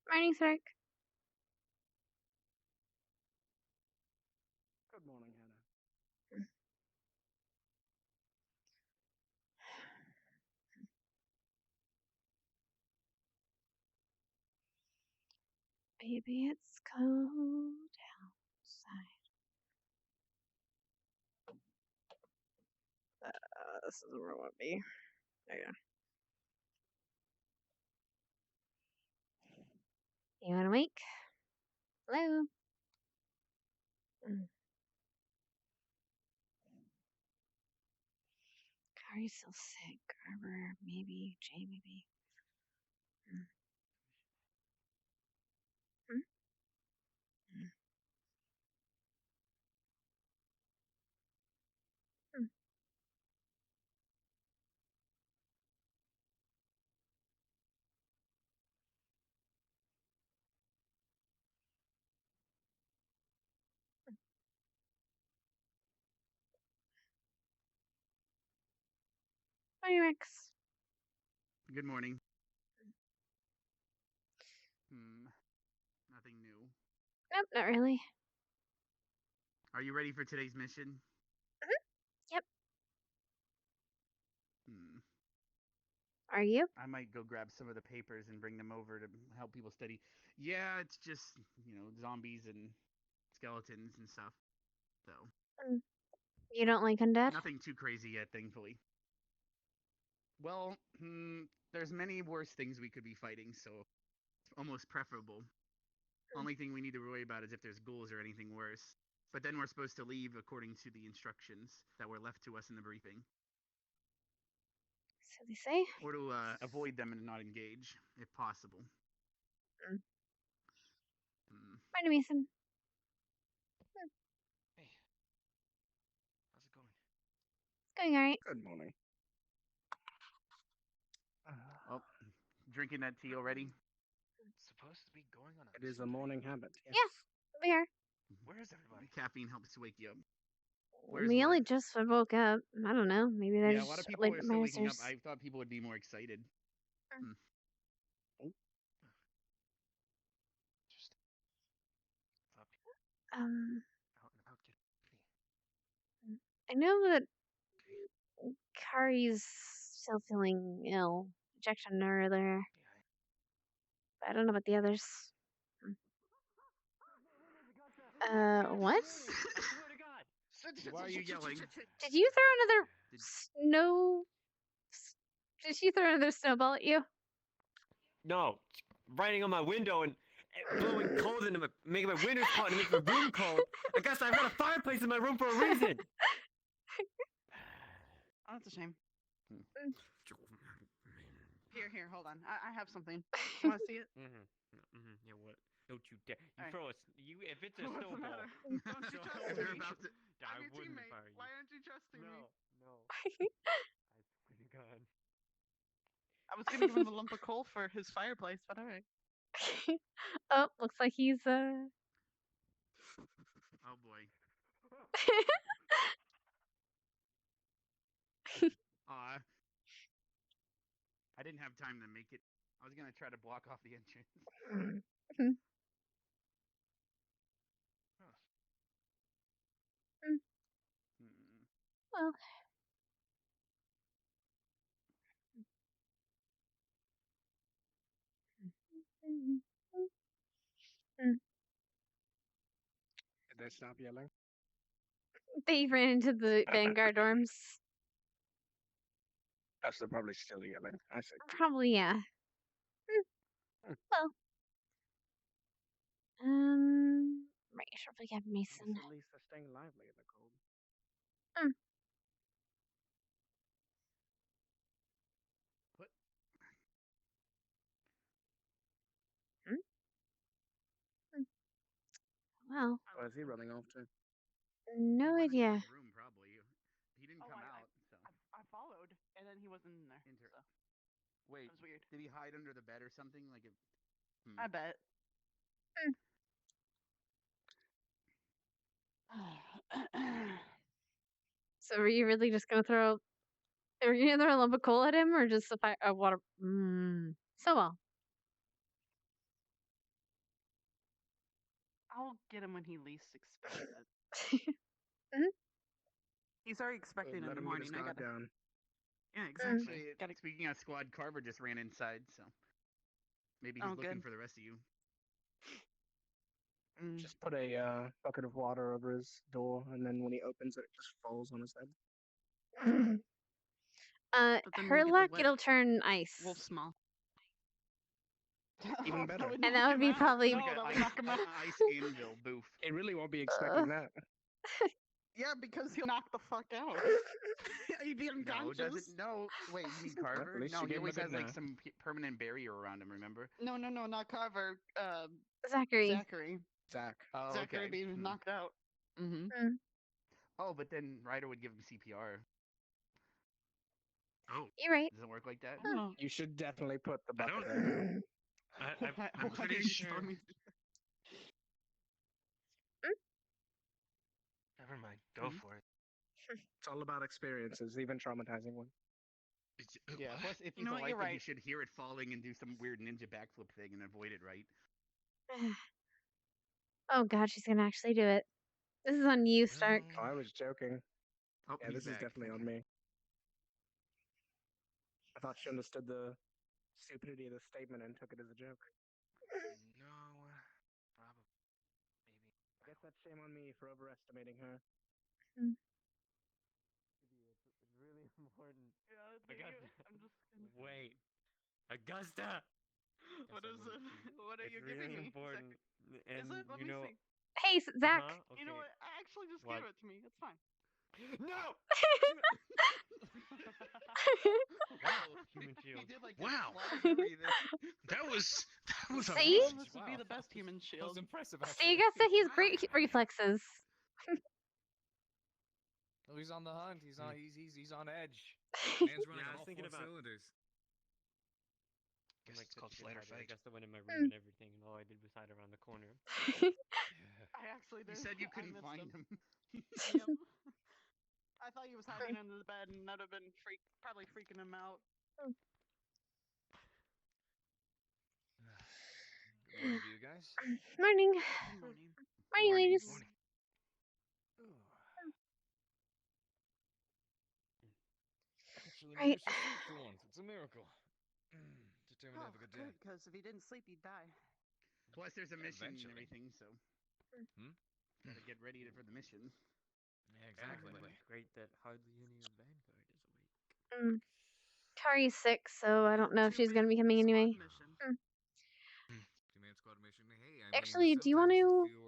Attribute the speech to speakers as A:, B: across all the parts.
A: Morning, Sark.
B: Good morning, Hannah.
A: Baby, it's cold outside. This is where I want to be. There you go. You want to wake? Hello? Kari's still sick. Garber, maybe. Jay, maybe. Morning, Rex.
C: Good morning. Nothing new.
A: Nope, not really.
C: Are you ready for today's mission?
A: Yep.
C: Are
A: you?
C: I might go grab some of the papers and bring them over to help people study. Yeah, it's just, zombies and skeletons and stuff. So.
A: You don't like undead?
C: Nothing too crazy yet, thankfully. Well, there's many worse things we could be fighting, so it's almost preferable. Only thing we need to worry about is if there's ghouls or anything worse. But then we're supposed to leave according to the instructions that were left to us in the briefing.
A: So they say?
C: Or to avoid them and not engage, if possible.
A: Morning, Mason.
B: Hey. How's it going?
A: It's going alright.
B: Good morning.
C: Oh, drinking that tea already?
B: It's supposed to be going on. It is a morning habit. Yes.
A: Yeah, we are.
B: Where is everybody?
C: Caffeine helps wake you up.
A: We only just woke up. I don't know. Maybe they're
C: a lot of people are still waking up. I thought people would be more excited.
B: Just
A: I know that Kari's still feeling ill. Injection earlier. But I don't know about the others. What?
B: I swear to God.
C: Why are you yelling?
A: Did you throw another snow? Did she throw another snowball at you?
D: No, writing on my window and blowing cold into making my windows cold and making my room cold. I guess I've got a fireplace in my room for a reason.
E: Oh, that's a shame. Here, hold on. I have something. You want to see it?
D: Yeah, what? Don't you dare! You
E: Right.
D: throw us. If it's a
E: What's the
D: snowball.
E: matter? Don't you trust me? I'm your teammate. Why aren't you trusting me?
D: No. I swear to God.
E: I was gonna give him a lump of coal for his fireplace, but all right.
A: Oh, looks like he's
C: Oh boy. I didn't have time to make it. I was gonna try to block off the entrance.
A: Well.
B: Did they stop yelling?
A: They ran into the Vanguard dorms.
B: Yes, they're probably still yelling. I think.
A: Probably, yeah. Well. Right, sure we have Mason.
B: At least they're staying lively in the cold.
C: What?
A: Well,
B: Where is he running off to?
A: no
C: He went into
A: idea.
C: his room, probably. He didn't come out, so.
E: I followed, and then he wasn't in there. So.
C: Wait,
E: That was weird.
C: did he hide under the bed or something? Like it.
E: I bet.
A: So were you really just gonna throw? Are you gonna throw a lump of coal at him, or just a fire, water? So well.
E: I'll get him when he least expects it.
A: Mhm.
E: He's already expecting in the morning. I gotta.
B: Down.
E: Yeah, exactly.
C: Actually, speaking of squad, Carver just ran inside, so maybe he's looking for the rest of you.
B: Just put a bucket of water over his door, and then when he opens it, it just falls on his head.
E: But then
A: Her
E: we'll get the
A: luck,
E: wet
A: it'll turn ice.
E: Wolf small.
B: Even better.
A: And that would be probably-
C: Like
E: that would
C: an
E: knock him out.
C: ice anvil boof.
B: It really won't be expecting that.
E: Yeah, because he'll knock the fuck out. He'd be
C: No,
E: unconscious.
C: doesn't. No, wait, you mean Carver?
B: At least
C: No,
B: you
C: he
B: gave him a
C: always
B: good
C: has like
B: nap.
C: some permanent barrier around him. Remember?
E: No, not Carver.
A: Zachary.
E: Zachary.
B: Zach.
C: Oh,
E: Zachary
C: okay.
E: being knocked out. Mm-hmm.
C: Oh, but then Ryder would give him CPR.
D: Oh,
A: You're right.
C: Doesn't work like that.
E: Oh.
B: You should definitely put the
D: I
B: bucket
D: don't.
B: there.
D: I'm
E: Why
D: pretty
E: did you
D: sure.
E: tell me?
D: Never mind. Go for it.
B: It's all about experiences, even traumatizing ones.
C: Yeah. Plus, if
E: You
C: he's
E: know
C: a
E: what, you're
C: lifer, he
E: right.
C: should hear it falling and do some weird ninja backflip thing and avoid it, right?
A: Oh god, she's gonna actually do it. This is on you, Stark.
B: Oh, I was joking.
C: Oh,
B: Yeah,
C: he's
B: this is
C: back.
B: definitely on me. I thought she understood the stupidity of the statement and took it as a joke.
D: No, probably. Maybe.
B: I guess that's shame on me for overestimating her.
D: It's really important.
E: Yeah, I'm just gonna...
D: Wait, Augusta.
E: What is it? What are
D: It's
E: you
D: really
E: giving me?
D: important. And
E: Is it? Let
D: you
E: me
D: know,
E: see.
A: Hey, Zach.
D: okay.
E: You know what? Actually, just
D: What?
E: give it to me. It's fine.
D: No.
C: Wow,
D: Human shield.
C: He did like
F: Wow.
C: That was
F: a
A: See?
F: message.
E: This would be the best human
F: That
E: shield.
F: was impressive.
A: See, Augusta, he's great reflexes.
F: Oh, he's on the hunt. He's on edge. Man's running
D: Yeah, I
F: on
D: was
F: all
D: thinking
F: four
D: about-
F: cylinders.
D: I'm
F: Guess it's
D: such
F: called
D: a good
F: flight or
D: hider.
F: fight.
D: Augusta went in my room and everything, and all I did was hide around the corner.
E: I actually
C: You
E: did.
C: said you
E: I
C: couldn't
E: missed
C: find him.
E: Yep. I thought he was hiding under the bed, and that'd have been probably freaking him out.
F: Good morning to you guys.
A: Morning.
E: Good morning.
A: Morning, ladies.
F: Actually,
A: Right.
F: managed to sleep for once. It's a miracle. Determined to have a good day.
E: Because if he didn't sleep, he'd die.
C: Plus, there's a mission and
F: Eventually.
C: everything, so gotta get ready for the mission.
F: Yeah, exactly.
D: It's great that hardly any of Vanguard is awake.
A: Kari's sick, so I don't know if she's gonna be coming
E: Two-man
A: anyway.
E: squad mission.
F: Two-man squad mission. Hey,
A: Actually, do you
F: want
A: wanna-
F: to?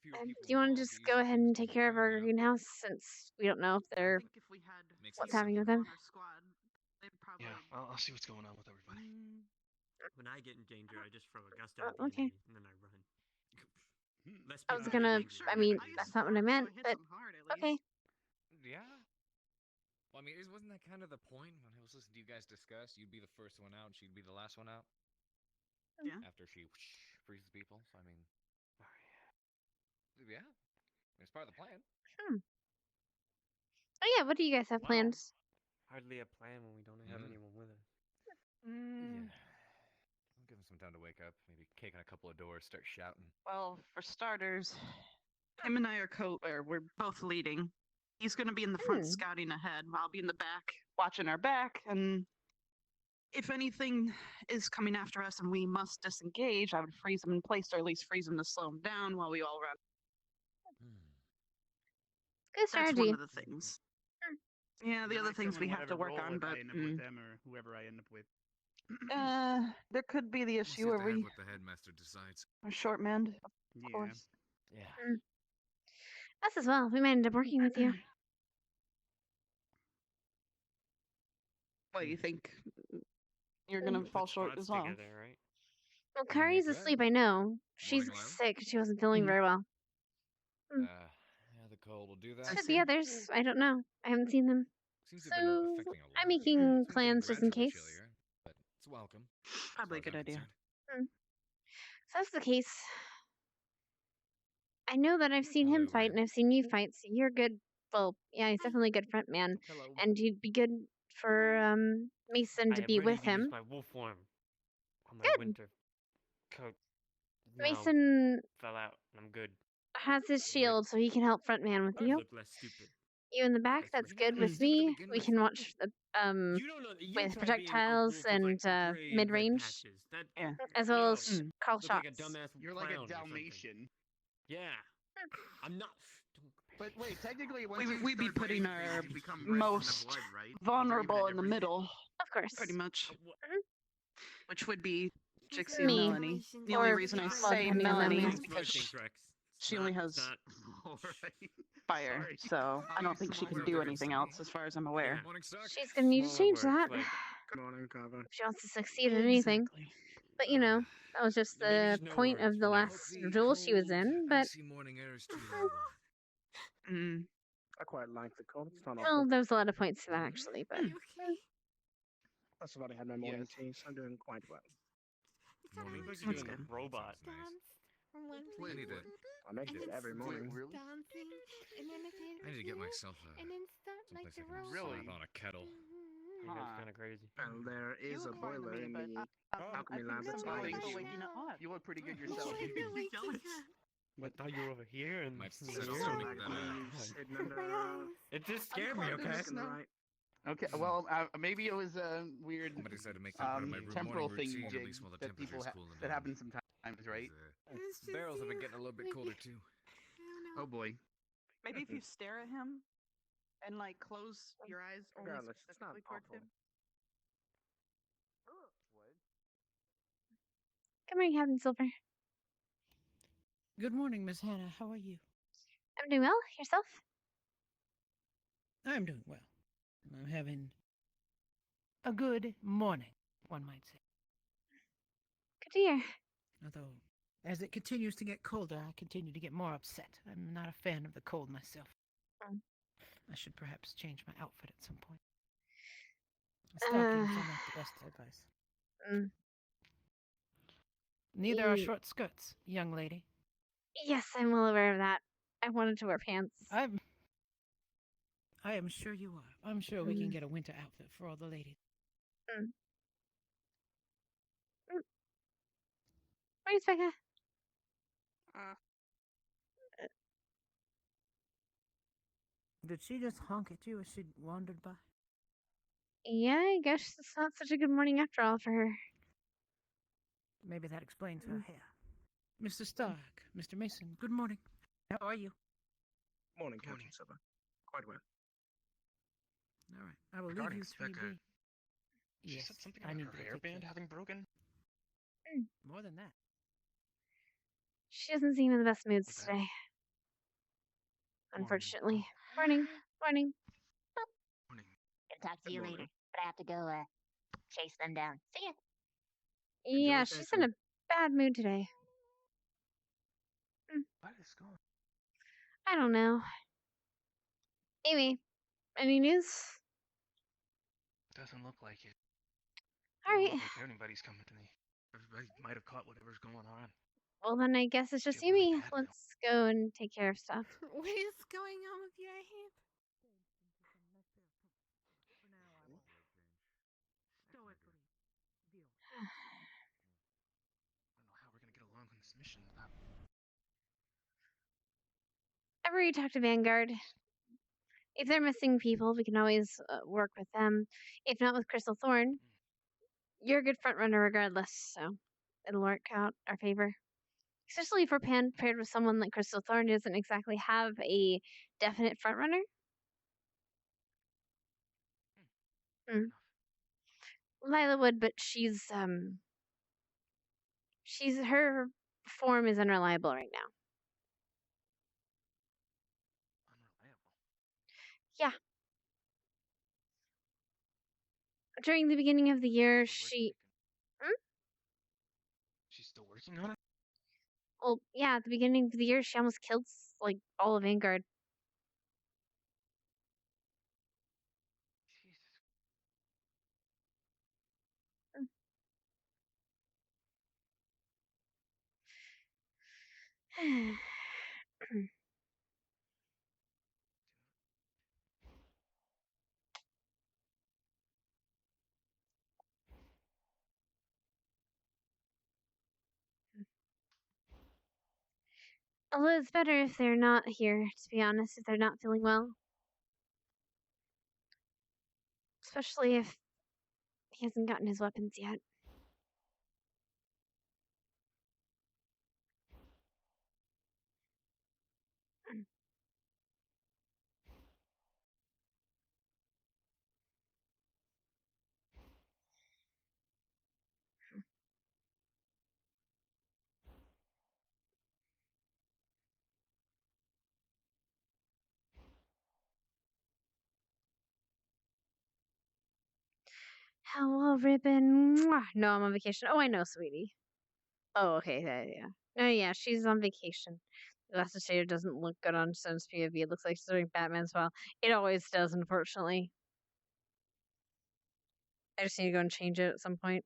A: Do you want to just go ahead and take care of our greenhouse, since we don't know if
E: I
A: they're...
E: think if we had
F: Makes
A: What's
E: two
A: happening with
E: people
A: them?
E: on our squad, they'd probably.
F: Yeah, I'll see what's going on with everybody.
D: When I get in danger, I just throw Augusta
A: Oh,
D: at the
A: okay.
D: enemy, and then I run. Less
A: I was
D: people
A: gonna-
D: get danger.
A: I mean,
E: used
A: that's
E: to
A: not what I
E: farm,
A: meant,
E: so it hits
A: but-
E: them hard, at
A: Okay.
E: least.
F: Yeah. Well, I mean, wasn't that kind of the point when I was listening to you guys discuss? You'd be the first one out, and she'd be the last one out.
E: Yeah.
F: After she freezes people. So I mean, yeah, it's part of the plan.
A: Oh yeah, what do you guys have
D: Wow.
A: planned?
D: Hardly a plan when we don't have anyone with us.
F: Yeah. I'll give him some time to wake up. Maybe kick on a couple of doors, start shouting.
E: Well, for starters, him and I are we're both leading. He's going to be in the front scouting ahead. I'll be in the back watching our back. And if anything is coming after us and we must disengage, I would freeze him in place, or at least freeze him to slow him down while we all run.
A: Good
E: That's
A: strategy.
E: one of the things. Yeah, the other things we have to work on, but
C: I end up with them or whoever I end up with.
E: there could be the
F: We'll see
E: issue
F: at
E: where
F: the end
E: we
F: what the headmaster decides.
E: are short manned, of
C: Yeah.
E: course.
F: Yeah.
A: Us as well. We might end up working with you.
E: What do you think? You're
D: We'll
E: gonna
D: put
E: fall short
D: squads
E: as well.
D: Together, right?
A: Well,
F: You
A: Kari's
F: make that?
A: asleep, I know. She's
F: Morning, Lila.
A: sick. She wasn't feeling
E: Mhm.
A: very well.
F: Yeah, the cold will do that.
E: I
A: Said
E: see.
A: the others. I don't know. I haven't seen them.
F: Seems to have been
A: So
F: affecting a lot.
A: I'm making
F: Seems to be
A: plans just in
F: gradually
A: case.
F: chillier, but it's welcome. as
E: Probably a
F: far as
E: good
F: I'm
E: idea.
F: concerned.
A: So that's the case. I know that I've seen him
F: Hello,
A: fight
F: Red.
A: and I've seen you fight, so you're good. Well, yeah, he's definitely a good front man.
C: Hello.
A: And he'd be good for Mason
D: I
A: to
D: am
A: be
D: ready
A: with
D: to use
A: him.
D: my wolf form on my
A: Good.
D: winter coat. Now
A: Mason
D: fell out, and I'm good.
A: has his
D: Great.
A: shield, so he can help front man with
D: I
A: you.
D: look less stupid.
A: You in the back,
D: That's
A: that's
D: right.
A: good with
F: Stupid to
A: me.
F: begin
A: We
F: with.
A: can watch the
D: You don't know. You're
A: with
D: trying to be an
A: projectiles
D: wolf with, like,
A: and
D: gray and red
A: mid-range,
D: patches. That,
E: Yeah.
A: as well
D: no.
A: as call
D: Look like a
A: shots.
D: dumbass
C: You're like a
D: clown or something.
C: Dalmatian.
D: Yeah. I'm not. Don't compare
C: But wait, technically, once
E: We-
C: you
E: we'd be
C: start
E: putting
C: raising things,
E: our
C: you become red from the
E: most
C: blood, right? Is that even a
E: vulnerable in the
C: difference?
E: middle,
A: Of course.
E: pretty much,
D: What?
E: which would be Jixie and
A: Me.
E: Melanie. The only
A: Or-
E: reason I
A: well,
E: say
A: depending on
E: Melanie
A: them,
E: is
A: yeah.
E: because
D: Things, Rex. It's
E: she only
D: not-
E: has
D: it's not-
C: Alright.
E: fire,
C: Sorry.
E: so I
C: I'll
E: don't
C: use
E: think she
C: smaller
E: can do
C: words.
E: anything else, as far as I'm aware.
D: Yeah.
F: Morning, Sock.
A: She's gonna need to
D: Smaller
A: change
D: words,
A: that
D: like-
B: Good morning, Carver.
A: if she wants to succeed in anything.
E: Exactly.
A: But you know, that was just
D: Maybe
A: the
D: just no
A: point
D: words
A: of
D: for
A: the
D: now.
A: last duel she was in. But
F: Icy morning air is too horrible.
E: Mm.
B: I quite like the cold. It's not
A: well,
B: awful.
A: there was a lot of points to that actually. But
B: Plus, I've already had my morning
C: Yes.
B: tea, so I'm doing quite well.
F: Morning
D: Like
F: tea.
D: you're
E: That's
D: doing
E: good.
D: a robot.
F: Sounds nice.
C: Wait,
F: I need to.
B: I make it every morning.
F: I need to get myself someplace I can
C: Really?
F: slap on a kettle.
D: Yeah, that's
C: Huh.
D: kind of crazy.
B: And there is a boiler in the alchemy lab that's
C: I
B: not
C: think
B: an
C: so.
B: issue.
C: You look pretty good yourself.
D: I thought you were over here and
F: Might
D: here.
F: set
B: So,
F: something
B: like,
F: that,
B: he's hidden under
D: It just scared me. Okay.
B: desk on the right.
C: Okay, well, maybe it was a weird
F: Somebody said to make that part of my
C: temporal
F: morning
C: thing,
F: routine, at
C: Jig,
F: least while the
C: that people
F: temperature's cooling
C: that
F: down.
C: happens sometimes, right?
F: 'Cause, barrels have been getting a little bit colder too.
C: Oh boy.
E: Maybe if you stare at him and like close your eyes only
B: Regardless, it's not
E: specifically towards
B: awful.
E: him.
A: good morning, Captain Silver.
G: Good morning, Miss Hannah. How are you?
A: I'm doing well. Yourself?
G: I'm doing well. I'm having a good morning, one might say.
A: Good to hear.
G: Although, as it continues to get colder, I continue to get more upset. I'm not a fan of the cold myself.
A: Mm.
G: I should perhaps change my outfit at some point. Stockings are not the best advice.
A: Mm.
G: Neither are
A: Mm.
G: short skirts, young lady.
A: Yes, I'm well aware of that. I wanted to wear pants.
G: I am sure you are. I'm sure we can
A: Mm.
G: get a winter outfit for all the ladies.
A: Where's Becca?
G: Did she just honk at you as she wandered by?
A: Yeah, I guess it's not such a good morning after all for her.
G: Maybe that explains her hair. Mr. Stark, Mr. Mason, good morning. How are you?
B: Morning, Captain Silver. Quite well.
G: All right, I will leave
H: Regarding
G: you three
H: Becca,
G: be.
H: She
G: Yes,
H: said something
G: I
H: about
G: need
H: her
G: to take
H: hairband
G: care.
H: having broken.
G: More than that.
A: She doesn't seem in the best moods
H: Okay.
A: today. Unfortunately. Morning. Morning.
H: Morning.
I: Gonna talk to
B: Good
I: you
B: morning.
I: later, but I have to go chase them down. See ya.
A: Yeah,
B: Enjoy
A: she's in a
B: chasing.
A: bad mood today.
H: What is going?
A: I don't know. Amy, any news?
H: Doesn't look like it.
A: All
H: Doesn't
A: right.
H: look like anybody's coming to me. Everybody might have caught whatever's going on.
A: Well, then I guess it's just
H: Feel really
A: Amy.
H: bad now.
A: Let's go and take care of stuff.
J: What is going on with your hip?
H: I don't know how we're gonna get along on this mission without.
A: Ever you talk to Vanguard? If they're missing people, we can always work with them. If not with Crystal Thorn, you're a good front runner regardless, so it'll work out our favor. Especially if we're paired with someone like Crystal Thorn who doesn't exactly have a definite front runner.
H: Fair enough.
A: Lila would, but she's her form is unreliable right now.
H: Unreliable.
A: Yeah. During the beginning of the year,
H: Her work
A: she
H: ethic and- She's working on it?
A: Well, yeah, at the beginning of the year, she almost killed like all of Vanguard.
H: Jesus.
A: Although it's better if they're not here, to be honest, if they're not feeling well. Especially if he hasn't gotten his weapons yet. Hello, Ribbon. Mwah. No, I'm on vacation. Oh, I know, sweetie. Oh, okay, yeah. No, yeah, she's on vacation. The glasses shader doesn't look good on Stone's POV. It looks like she's doing Batman's well. It always does, unfortunately. I just need to go and change it at some point.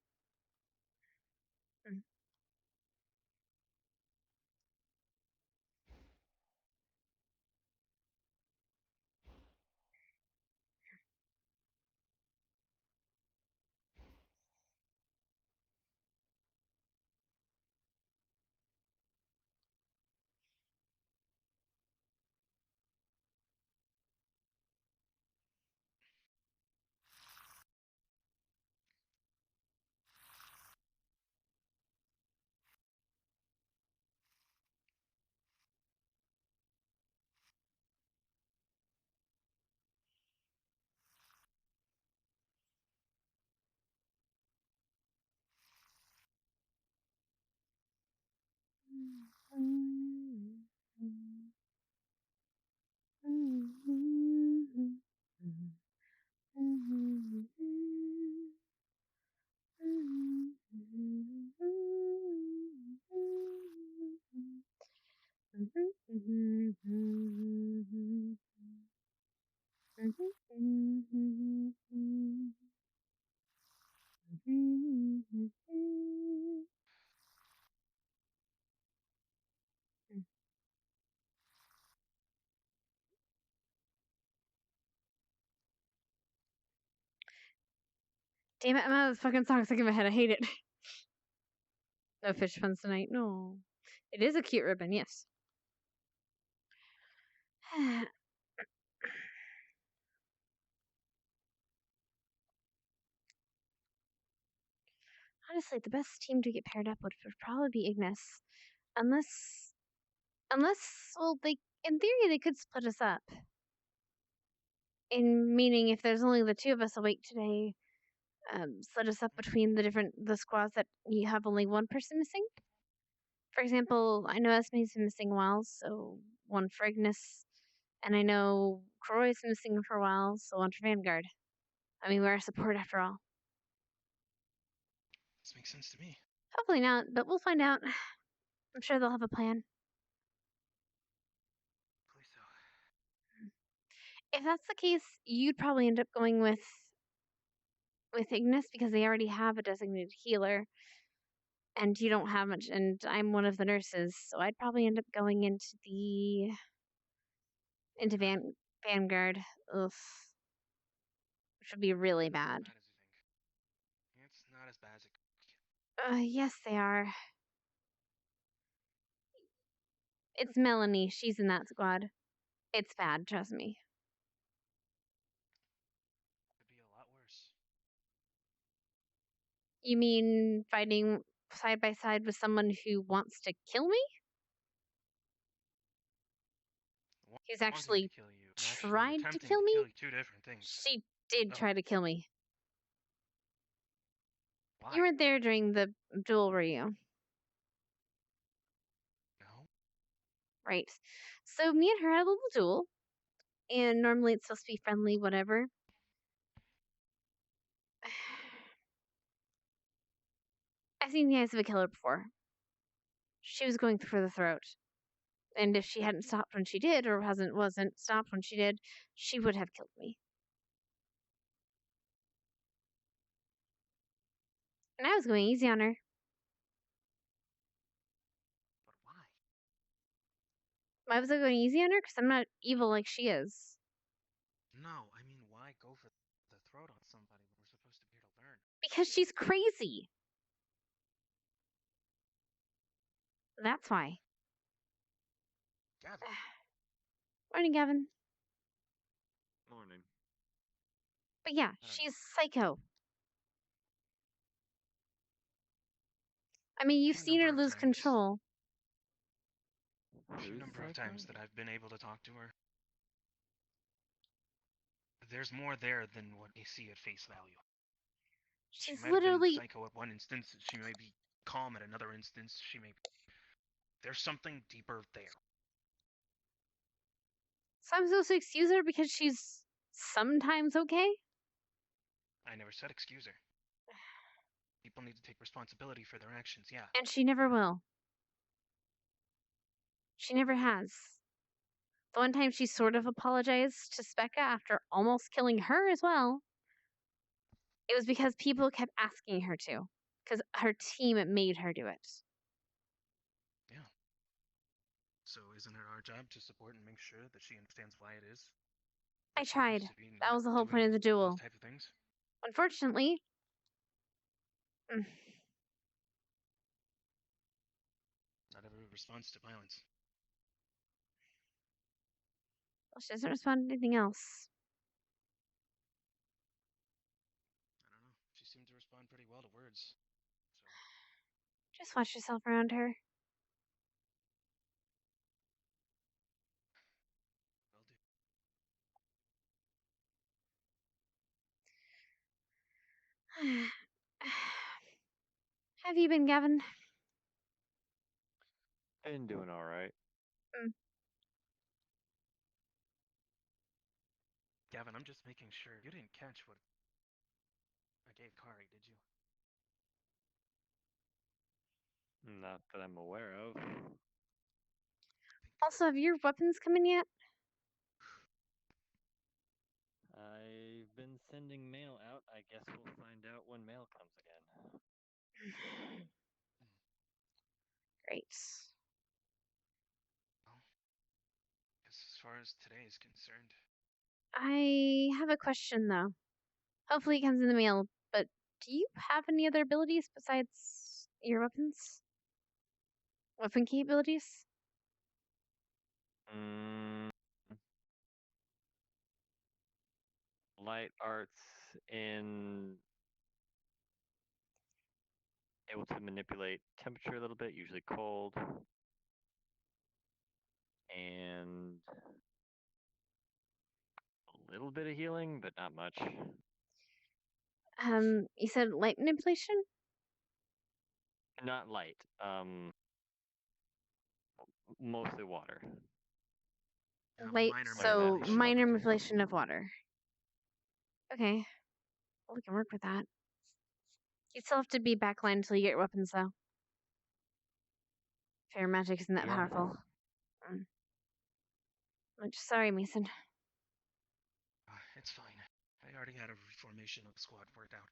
A: Damn it, I'm out of fucking song stuck in my head. I hate it. No fish puns tonight. No. It is a cute ribbon, yes. Honestly, the best team to get paired up with would probably be Ignis. Unless, well, in theory, they could split us up. Meaning, if there's only the two of us awake today, split us up between the squads that you have only one person missing. For example, I know Esme's been missing a while, so one for Ignis, and I know Croy's been missing for a while, so one for Vanguard. I mean, we're a support after all.
H: This makes sense to me.
A: Hopefully not, but we'll find out. I'm sure they'll have a plan.
H: Hopefully so.
A: If that's the case, you'd probably end up going with Ignis because they already have a designated healer, and you don't have much. And I'm one of the nurses, so I'd probably end up going into Vanguard. Ugh, which would be really bad.
H: Not as you think. It's not as bad as it could get.
A: Yes, they are. It's Melanie. She's in that squad. It's bad, trust me.
H: Could be a lot worse.
A: You mean fighting side by side with someone who wants to kill me? He's actually
H: To kill you, and
A: tried to
H: attempting
A: kill me?
H: kill you, two different things.
A: She did
H: Oh.
A: try to kill me.
H: Why?
A: You weren't there during the duel, were you?
H: No.
A: Right. So me and her had a little duel, and normally it's supposed to be friendly, whatever. I've seen the eyes of a killer before. she was going for the throat. And if she hadn't stopped when she did, or wasn't stopped when she did, she would have killed me. And I was going easy on her.
H: But why?
A: Why was I going easy on her? Because I'm not evil like she is.
H: No, I mean, why go for the throat on somebody when we're supposed to be here to learn?
A: Because she's crazy. That's why.
H: Gavin,
A: Morning, Gavin.
D: Morning.
A: But yeah,
H: don't
A: she's psycho. I mean, you've
H: Few
A: seen her
H: number of
A: lose
H: times.
A: control.
H: a few
D: Who's
H: number of
D: psycho?
H: times that I've been able to talk to her, there's more there than what they see at face value. She
A: She's
H: might have been
A: literally.
H: psycho at one instance, she may be calm at another instance, she may be... There's something deeper there.
A: So I'm supposed to excuse her because she's sometimes okay?
H: I never said excuse her. People need to take responsibility for their actions, yeah.
A: And she never will. She never has. The one time she sort of apologized to Specca after almost killing her as well, it was because people kept asking her to. Because her team made her do it.
H: Yeah. So isn't it our job to support and make sure that she understands why it is?
A: I
H: that she
A: tried.
H: used to be
A: That
H: not
A: was the whole
H: doing
A: point of the duel.
H: Those type of things?
A: Unfortunately,
H: Not every response to violence.
A: well, she doesn't respond to anything else.
H: I don't know. She seemed to respond pretty well to words. So
A: Just watch yourself around her.
H: will do.
A: Have you been, Gavin?
D: Been doing all right.
H: Gavin, I'm just making sure you didn't catch what I gave Kari, did you?
D: Not that I'm aware of.
A: Also, have your weapons come in yet?
D: I've been sending mail out. I guess we'll find out when mail comes again.
A: Great.
H: Well, as far as today is concerned,
A: I have a question, though. Hopefully it comes in the mail, but do you have any other abilities besides your weapons? Weapon capabilities?
D: Mm, light arts in able to manipulate temperature a little bit, usually cold, and a little bit of healing, but not much.
A: You said light manipulation?
D: Not light. Mostly water.
A: Light,
H: minor
A: so
H: manipulation.
A: minor manipulation of water. Okay. Well, we can work with that. You still have to be backline until you get your weapons, though. Fair magic isn't that
D: Yeah.
A: powerful. Sorry, Mason.
H: It's fine. I already had a reformation of the squad worked out,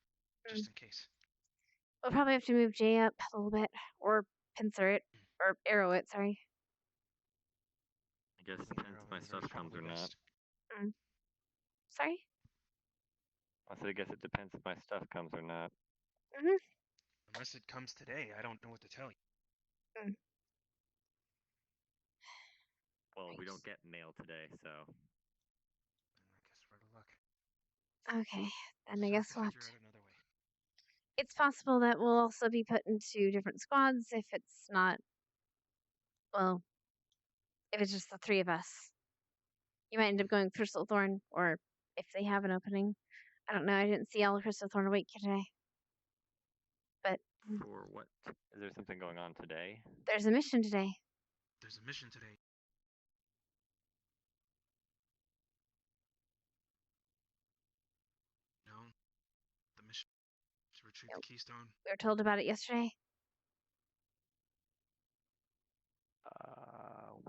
H: just in case.
A: We'll probably have to move Jay up a little bit, or pincer it, or arrow it, sorry.
D: I guess it depends if my stuff comes or not.
A: Sorry?
D: I said I guess it depends if my stuff comes or not.
H: Unless it comes today, I don't know what to tell you.
D: Well, we don't get mail today, so.
H: I guess we're out of luck.
A: Okay, then I
H: So
A: guess
H: have to
A: we'll have
H: figure
A: to.
H: out another way.
A: It's possible that we'll also be put into different squads if it's not. Well, if it's just the three of us. You might end up going Crystal Thorn, or if they have an opening. I don't know, I didn't see all Crystal Thorn awake today. But
D: For what? Is there something going on today?
A: there's a mission today.
H: There's a mission today. No, the mission to retrieve the keystone.
A: We were told about it yesterday.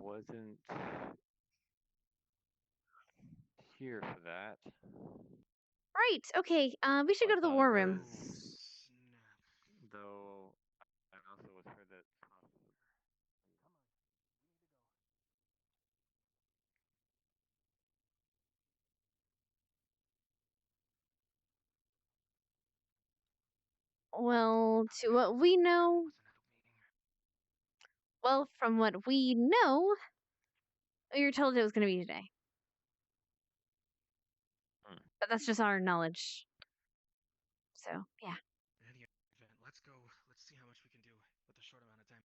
D: wasn't here for that.
A: Right. Okay. We should
D: I
A: go to the
D: thought
A: war
D: it
A: room.
D: was, though I also was heard that.
A: Well, to what we know, well, from what we know, we were told it was going to be today. But that's just our knowledge. So, yeah.
H: In any event, let's go. Let's see how much we can do with a short amount of time.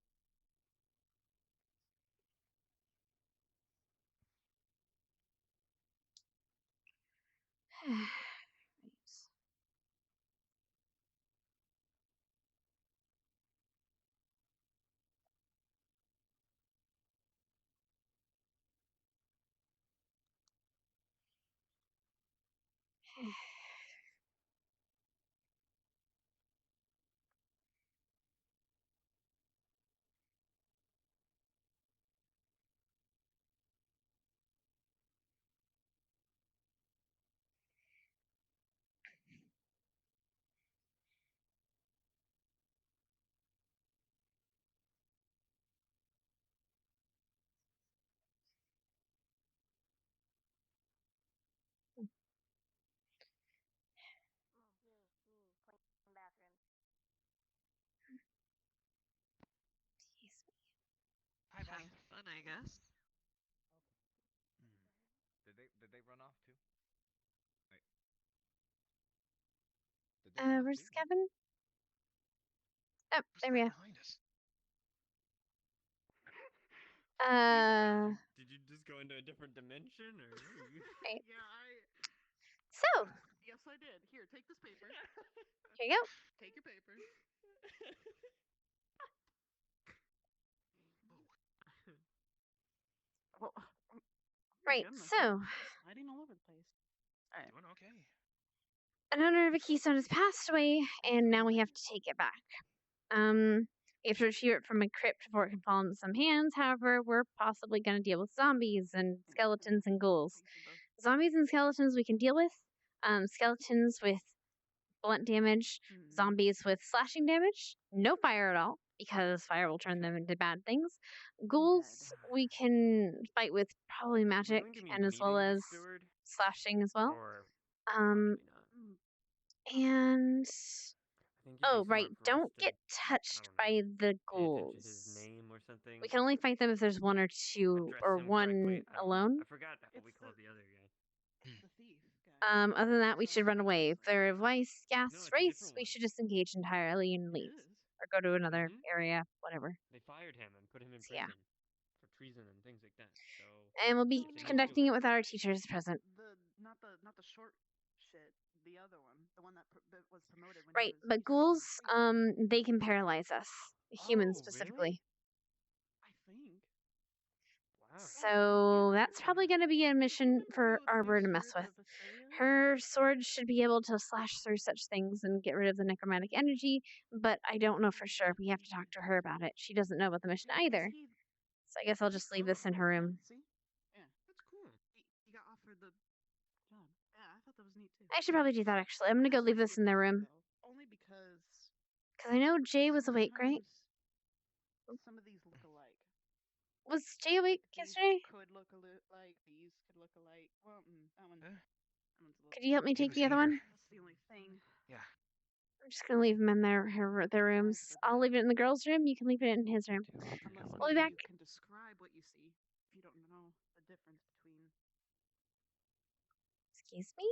E: Hi, Beth. Have fun, I guess.
F: Did they run off too? Wait. Did they run off
A: Where's
F: too?
A: Kevin? Oh, there we go.
H: Behind us.
D: Did you just go into a different dimension, or?
A: Right.
E: Yeah,
A: So,
E: Yes, I did. Here, take this paper.
A: here you go.
E: Take your paper. Oh,
A: Right,
E: goodness,
A: so,
E: sliding all over the place. All right.
H: Doing okay.
A: an owner of a keystone has passed away, and now we have to take it back. We have to retrieve it from a crypt before it can fall into some hands. However, we're possibly going to deal with zombies and skeletons and ghouls. Zombies and skeletons we can deal with. Skeletons with blunt damage. Zombies with slashing damage. No fire at all, because fire will turn them into bad things. Ghouls we can fight with probably magic, and as well as slashing as well.
D: Or
A: Um, and oh, right, don't get touched by the
D: pay attention to his
A: ghouls.
D: name or something.
A: We can only fight them if there's one or two,
D: Address
A: or
D: him
A: one
D: correctly. I don't know.
A: alone.
D: I forgot what we called the other guy.
E: The thief guy.
A: Other than that, we should run away. If they're a vice gas
D: No, it's a
A: race,
D: different
A: we
D: one.
A: should disengage entirely and leave.
E: is.
A: Or go to another area, whatever.
D: They fired him and put him in
A: So, yeah.
D: prison for treason and things like that. So.
A: And we'll be
D: it's a new
A: conducting it
D: steward.
A: with our teachers present.
E: Not the short shit. The other one, the one that was promoted. When
A: Right,
E: he was
A: but ghouls, they can paralyze us. Humans
D: Oh,
A: specifically.
E: I think.
D: Wow.
A: So that's probably going to be a mission for Arbor to mess with. Her sword should be able to slash through such things and get rid of the necromantic energy, but I don't know for sure. We have to talk to her about it. She doesn't know about the mission either. So I guess I'll just leave this in her room.
E: See? Yeah,
D: That's cool.
E: he got offered the job. Yeah, I thought that was neat too.
A: I should probably do that actually. I'm going to go leave this in their room.
E: Only because.
A: Because I know Jay was awake, right?
E: Some of these look alike.
A: Was Jay awake
E: These
A: yesterday?
E: could look alike. These could look alike. Well, that one. That one's a little.
A: Could you help me take the other one?
E: That's the only thing.
H: Yeah.
A: I'm just gonna leave them in their rooms. I'll leave it in the girls' room. You can leave it in his room.
E: Unless
A: We'll be back.
E: you can describe what you see if you don't know the difference between.
A: Excuse me?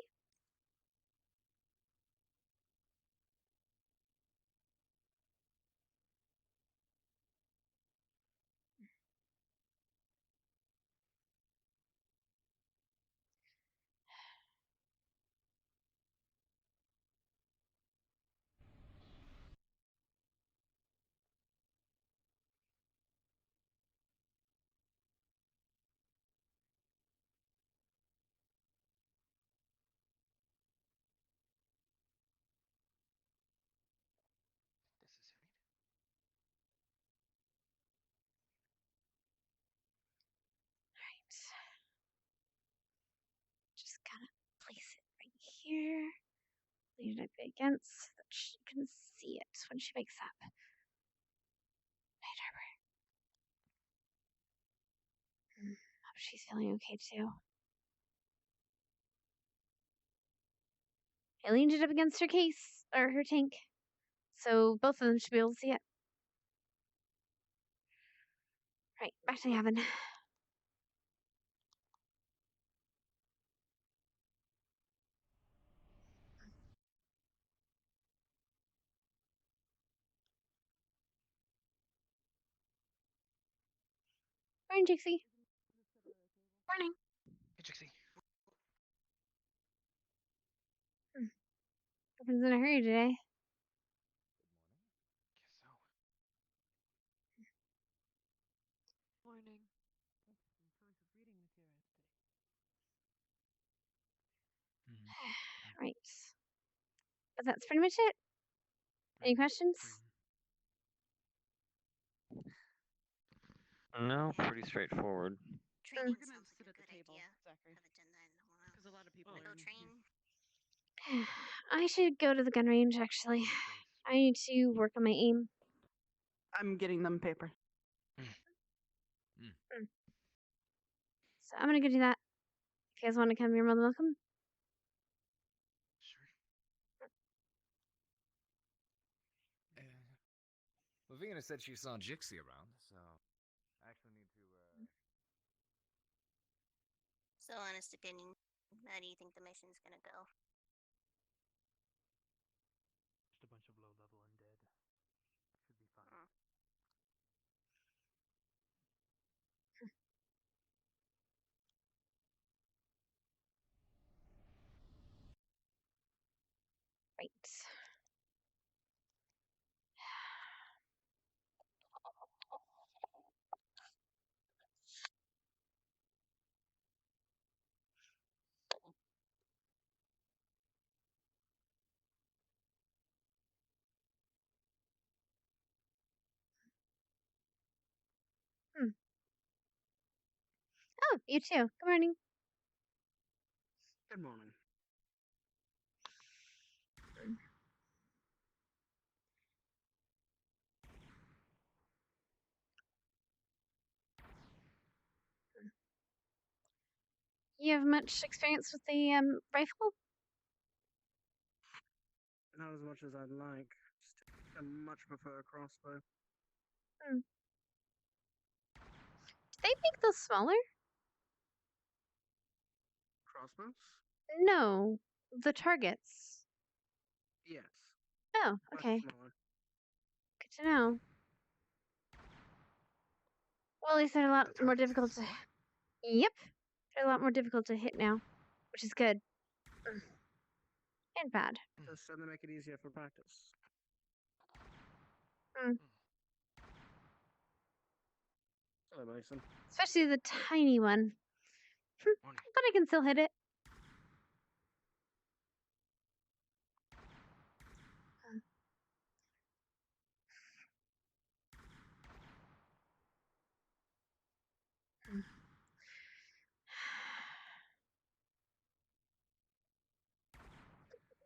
A: Just kind of place it right here. Lean it up against so that she can see it when she wakes up. Night Harbor. Hope she's feeling okay too. I leaned it up against her case, or her tank, so both of them should be able to see it. Right, back to the oven. Morning, Jixie.
E: Morning.
H: Hey, Trixie.
A: Everyone's in a hurry today.
H: Guess so.
J: Morning.
A: Right. But that's pretty much it. Any questions?
D: No, pretty straightforward.
I: Training
E: We're gonna
I: sounds like
E: sit
I: a
E: at the
I: good
E: table,
I: idea.
E: Zachary,
I: Haven't done that in a while.
E: because a lot of people
I: Wanna
E: are
I: go
E: in
I: train?
E: here.
A: I should go to the gun range, actually. I need to work on my aim.
E: I'm getting them paper.
A: So I'm gonna go do that. If you guys want to come, you're more than welcome.
H: Sure.
F: Lavina said she saw Jixie around, so I actually need to.
I: So, honest opinion, how do you think the mission's gonna go?
B: Just a bunch of low-level undead. Should be fine.
A: Right. Oh, you too. Good morning.
B: Good morning.
A: You have much experience with the rifle?
B: Not as much as I'd like. I much prefer a crossbow.
A: Do they make those smaller?
B: Crossbows?
A: No, the targets.
B: Yes.
A: Oh,
B: Much
A: okay.
B: smaller.
A: Good to know. Well, at least they're a lot
H: The
A: more
H: targets
A: difficult to.
H: smaller?
A: Yep, they're a lot more difficult to hit now, which is good. And bad.
B: Does certainly make it easier for practice. Sorry, Mason.
A: Especially the tiny one.
H: Morning.
A: But I can still hit it.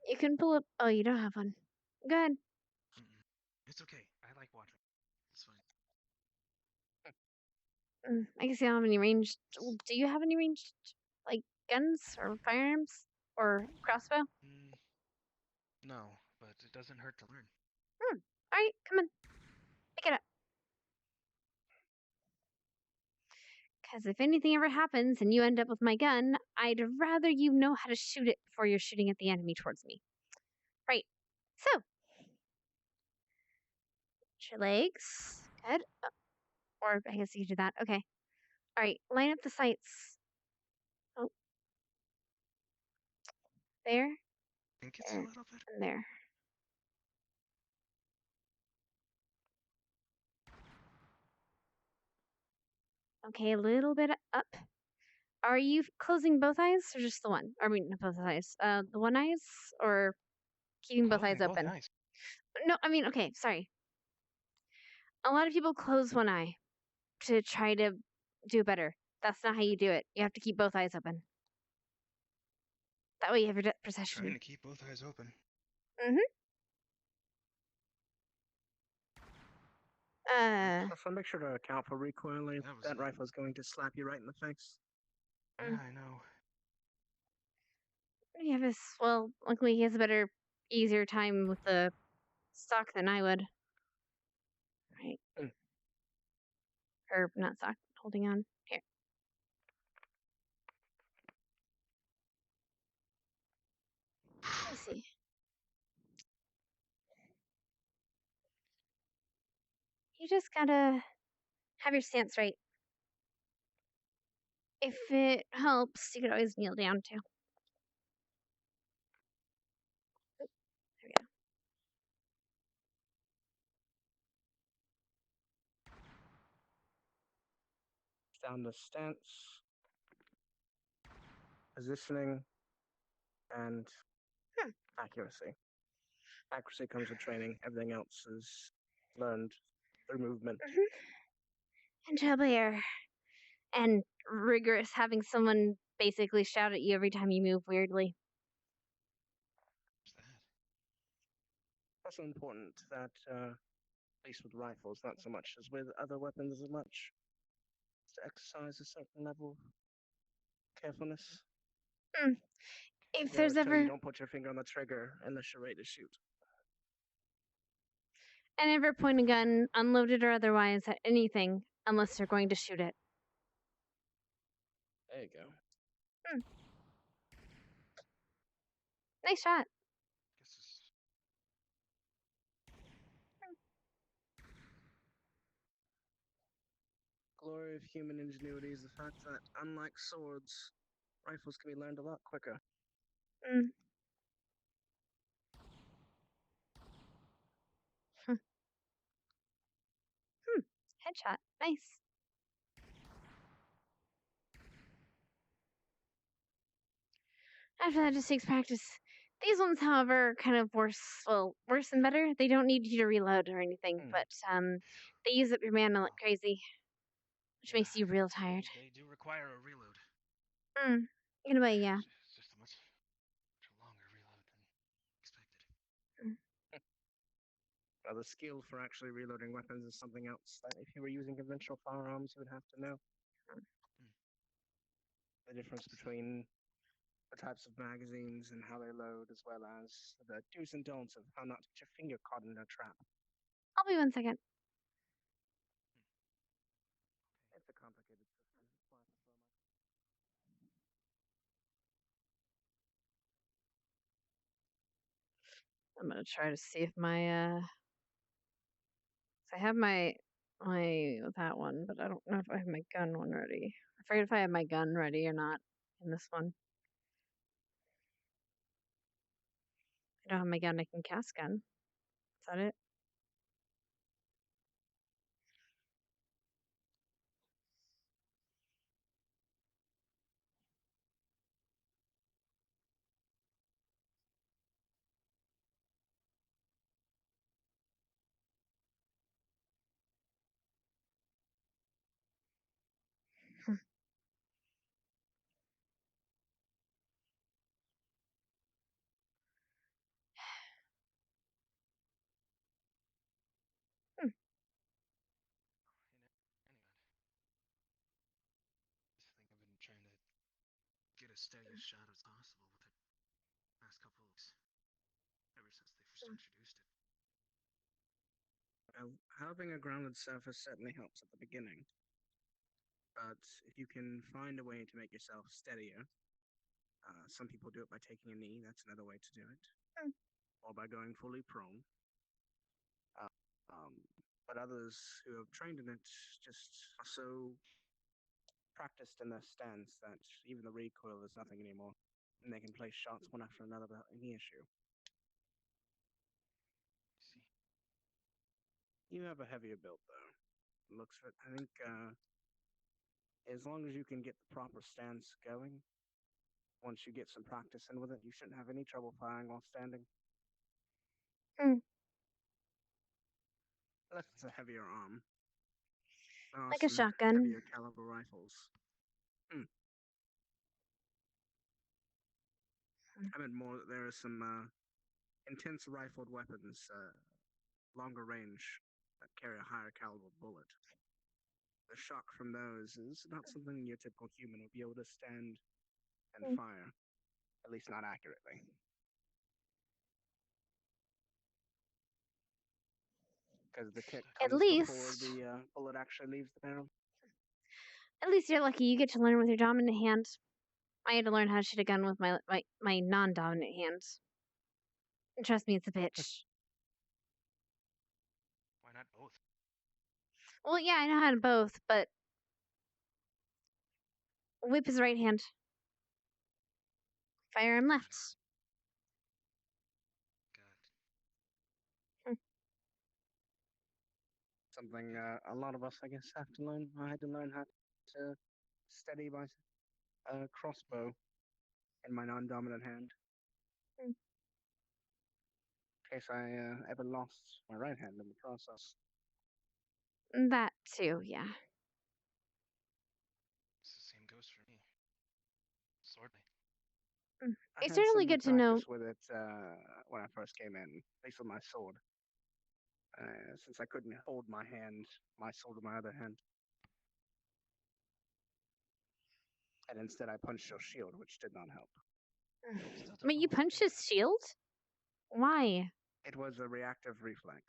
A: You can pull up. Oh, you don't have one. Go ahead.
H: It's okay. I like watching. It's fine.
A: I guess you don't have any ranged. Do you have any ranged, like, guns or firearms or crossbow?
H: No, but it doesn't hurt to learn.
A: Alright, come on. Pick it up. Because if anything ever happens and you end up with my gun, I'd rather you know how to shoot it before you're shooting at the enemy towards me. Right. So. Put your legs. Good. Or I guess you do that. Okay. Alright, line up the sights. Oh. There.
H: I think it's a
A: There.
H: little bit.
A: And there. Okay, a little bit up. Are you closing both eyes or just the one? I mean, not both eyes. The one eyes or keeping both eyes
H: Closing both
A: open?
H: eyes.
A: No, I mean, okay, sorry. A lot of people close one eye to try to do better. That's not how you do it. You have to keep both eyes open. That way you have your depth
H: Trying
A: perception.
H: to keep both eyes open.
B: Also, make sure to account for recoil if
H: That was
B: that
H: it.
B: rifle's going to slap you right in the face.
H: Yeah, I know.
A: Yeah, well, luckily he has a better, easier time with the stock than I would. Right.
B: Mm.
A: Or not stock, holding on. Here. Let me see. You just gotta have your stance right. If it helps, you could always kneel down too. There we go.
B: Down the stance, positioning, and accuracy. Accuracy comes with training. Everything else is learned through movement.
A: And trial by error. And rigorous having someone basically shout at you every time you move weirdly.
H: What's that?
B: Also important that, at least with rifles, not so much as with other weapons as much, is to exercise a certain level of carefulness.
A: If
B: They
A: there's
B: always tell you
A: ever
B: don't put your finger on the trigger unless you're ready to shoot.
A: and ever point a gun, unloaded or otherwise, at anything unless you're going to shoot it.
B: There you go.
A: Nice shot.
H: Guess it's...
B: Glory of human ingenuity is the fact that, unlike swords, rifles can be learned a lot quicker.
A: Headshot. Nice. After that, just takes practice. These ones, however, are kind of worse. Well, worse and better. They don't need you to reload or anything, but they use up your mana like crazy, which makes you real tired.
H: They do require a reload.
A: In a way, yeah.
H: It's just a much longer reload than expected.
B: Well, the skill for actually reloading weapons is something else that if you were using conventional firearms, you would have to know. The difference between the types of magazines and how they load, as well as the do's and don'ts of how not to get your finger caught in a trap.
A: I'll be 1 second.
B: It's a complicated system. That's why I prefer my...
A: I'm gonna try to see if my I have my that one, but I don't know if I have my gun one ready. I forget if I have my gun ready or not in this one. I don't have my gun. I can cast gun. Is that it?
H: Just think I've been trying to get as steady a shot as possible with it past couple of weeks. Ever since they first introduced it.
B: Well, having a grounded surface certainly helps at the beginning. But if you can find a way to make yourself steadier, some people do it by taking a knee, that's another way to do it. Or by going fully prone. But others who have trained in it just are so practiced in their stance that even the recoil is nothing anymore. And they can place shots one after another without any issue.
H: See.
B: You have a heavier build, though. Looks for it. I think as long as you can get the proper stance going, once you get some practice in with it, you shouldn't have any trouble firing while standing. Unless it's a heavier arm. There are
A: Like a
B: some
A: shotgun.
B: heavier caliber rifles I meant more that there are some intense rifled weapons, longer range, that carry a higher caliber bullet. The shock from those is not something your typical human would be able to stand and fire, at least not accurately. Because the kick
A: At
B: comes before
A: least,
B: the bullet actually leaves the barrel.
A: at least you're lucky. You get to learn with your dominant hand. I had to learn how to shoot a gun with my non-dominant hand. And trust me, it's a bitch.
H: Why not both?
A: Well, yeah, I know how to both, but whip is right hand. Firearm left.
H: God.
B: Something a lot of us, I guess, have to learn. I had to learn how to steady my crossbow in my non-dominant hand. In case I ever lost my right hand in the process.
A: That too, yeah.
H: It's the same goes for me. Swordly.
B: I
A: It's
B: had
A: certainly
B: some
A: good to know.
B: practice with it when I first came in, at least with my sword. Since I couldn't hold my sword with my other hand. And instead I punched your shield, which did not help.
A: But you punched his shield? Why?
B: It was a reactive reflex.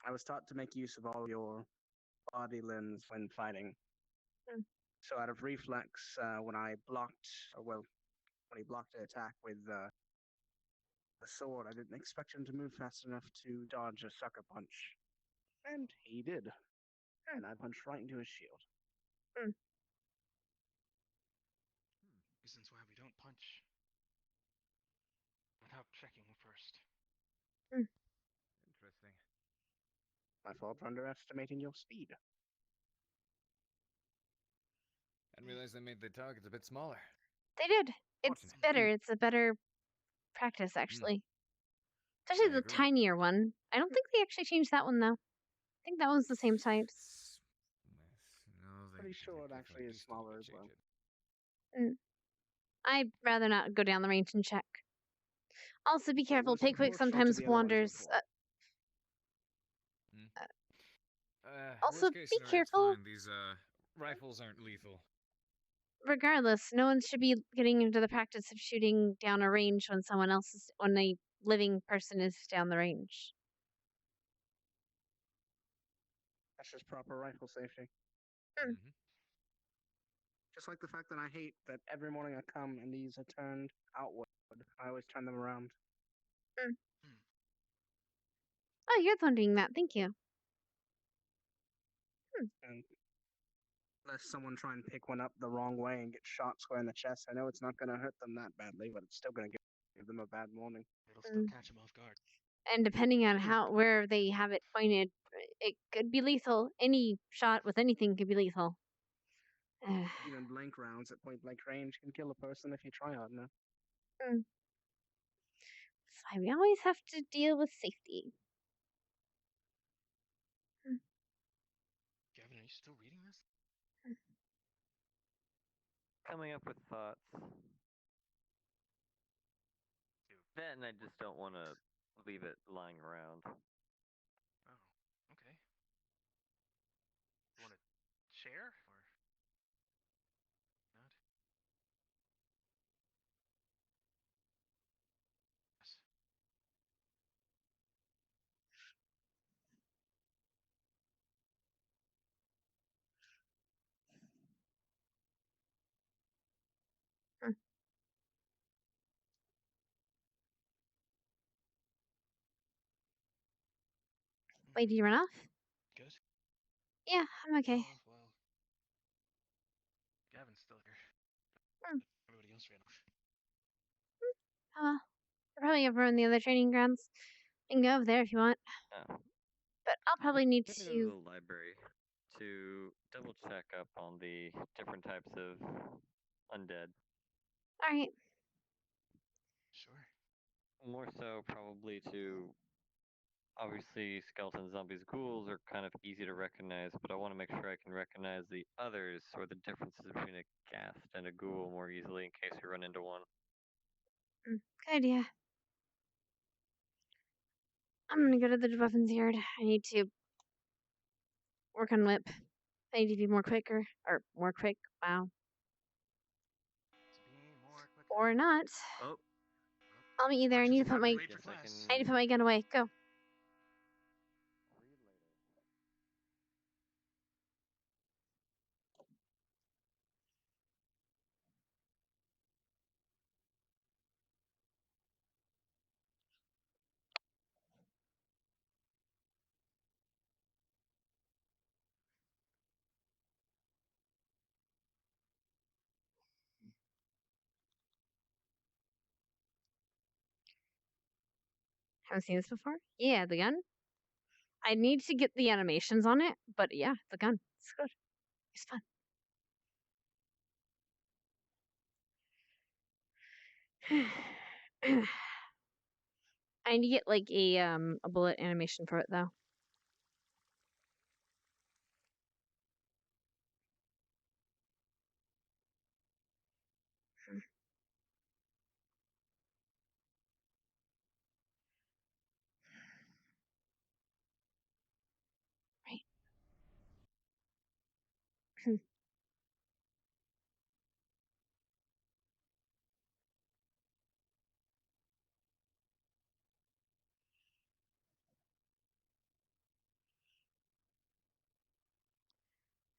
B: I was taught to make use of all your body limbs when fighting. So out of reflex, when he blocked the attack with the sword, I didn't expect him to move fast enough to dodge a sucker punch. And he did. And I punched right into his shield.
H: Reasons why we don't punch without checking first.
F: Interesting.
B: My fault for underestimating your speed.
F: I didn't realize they made the targets a bit smaller.
A: They did. It's
F: Fortunate.
A: better. It's a better practice, actually. Especially
F: I
A: the
F: agree.
A: tinier one. I don't think they actually changed that one, though. I think that one's the same size.
F: No,
B: Pretty sure it actually is smaller as well.
A: I'd rather not go down the range and check. Also, be careful.
B: was
A: Pickwick
B: proportional to
A: sometimes
B: the other ones
A: wanders.
B: before.
A: Also,
F: worst case
A: be
F: scenario, it's
A: careful.
F: fine. These rifles aren't lethal.
A: Regardless, no one should be getting into the practice of shooting down a range when a living person is down the range.
B: That's just proper rifle safety.
F: Mm-hmm.
B: Just like the fact that I hate that every morning I come and these are turned outward. I always turn them around.
A: Oh, you're the one doing that. Thank you.
B: And unless someone try and pick one up the wrong way and get shot square in the chest, I know it's not going to hurt them that badly, but it's still going to give them a bad morning.
H: It'll still catch them off guard.
A: And depending on where they have it pointed, it could be lethal. Any shot with anything could be lethal.
B: Even blank rounds at point blank range can kill a person if you try hard enough.
A: That's why we always have to deal with safety.
H: Gavin, are you still reading this?
D: Coming up with thoughts. That, and I just don't want to leave it lying around.
H: Oh, okay. You want to share or not? Yes.
A: Wait, did you run off?
H: Good.
A: Yeah, I'm okay.
H: Oh, well. Gavin's still here. Everybody else ran off.
A: Probably over in the other training grounds. You can go over there if you want.
D: Oh.
A: But I'll probably need
D: I'm gonna go
A: to.
D: to the library to double check up on the different types of undead.
A: Alright.
H: Sure.
D: More so, probably to obviously skeletons, zombies, ghouls are kind of easy to recognize, but I want to make sure I can recognize the others or the differences between a ghast and a ghoul more easily in case we run into one.
A: Good idea. I'm gonna go to the weapons yard. I need to work on whip. I need to be more quicker. Or more quick. Wow. Or not.
D: Oh,
A: I'll meet you there. I need to put my
D: guess I can.
A: I need to put my gun away. Go. Haven't seen this before? Yeah, the gun. I need to get the animations on it, but yeah, the gun. It's good. It's fun. I need to get like a bullet animation for it though. Right.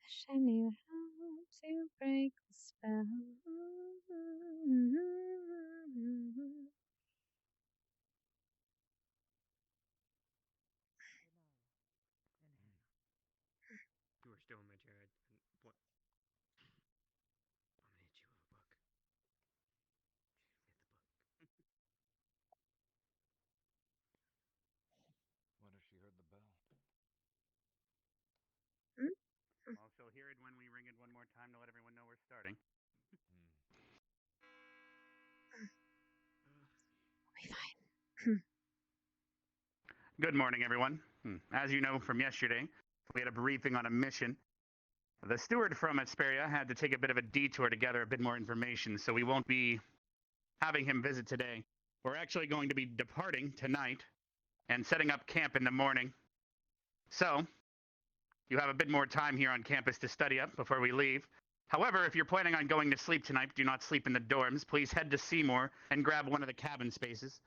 A: Wish I knew how to break the spell.
C: You were still in my chair. What? I'm gonna hit you with a book. Hit the book.
F: What if she heard the bell?
C: Well, she'll hear it when we ring it one more time to let everyone know we're starting.
A: I'll be fine.
C: Good morning, everyone. As you know from yesterday, we had a briefing on a mission. The steward from Asperia had to take a bit of a detour to gather a bit more information, so we won't be having him visit today. We're actually going to be departing tonight and setting up camp in the morning. So, you have a bit more time here on campus to study up before we leave. However, if you're planning on going to sleep tonight, do not sleep in the dorms. Please head to Seymour and grab one of the cabin spaces.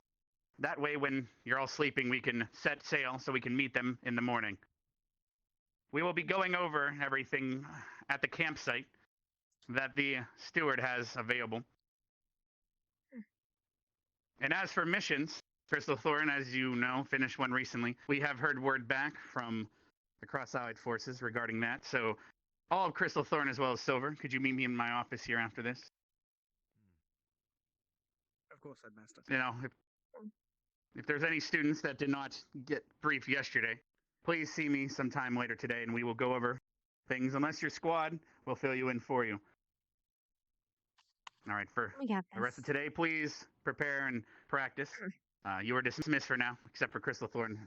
C: That way, when you're all sleeping, we can set sail so we can meet them in the morning. We will be going over everything at the campsite that the steward has available. And as for missions, Crystal Thorin, as you know, finished one recently. We have heard word back from the Cross-Allied forces regarding that. So all of Crystal Thorn as well as Silver, could you meet me in my office here after this?
B: Of course, Headmaster.
C: You know, if there's any students that did not get briefed yesterday, please see me sometime later today and we will go over things. Unless you're squad, we'll fill you in for you. All right, for
A: We got
C: the rest of
A: this.
C: today, please prepare and practice. You are dismissed for now, except for Crystal Thorn.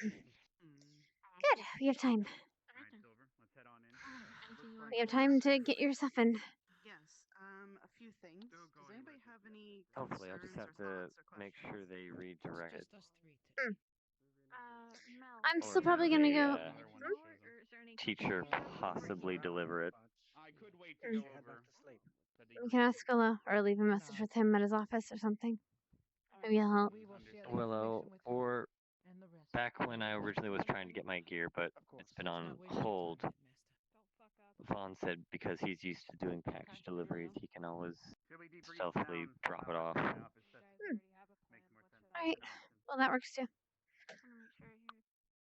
A: Good. We have time.
C: All right, Silver, let's head on in.
A: We have time to get your stuff in.
E: Yes. A few things. Does anybody have any
D: Hopefully, I'll just have
E: concerns or
D: to
E: thoughts or
D: make
E: questions?
D: sure they redirect it.
G: Just us three today.
J: Mel.
A: I'm
D: Or
A: still probably
D: have
A: gonna
D: a
A: go.
J: Or is there any
D: teacher possibly deliver it.
C: I could wait to go
B: Head
C: over
B: back to sleep.
C: the
A: We can ask Scylla or leave a message with him at his office or something. Maybe he'll help.
G: We will share the
D: Willow,
G: information with you
D: or
G: and the rest.
D: back when I originally was trying to get my gear, but it's been on
G: Not waste your
D: hold.
G: time, Master.
D: Vaughn said because he's used to doing package deliveries, he can always
C: Should we debrief
D: stealthily
C: down
D: drop it off.
C: my office? That makes more sense.
A: Alright. Well, that works too.
J: I'm gonna make sure here.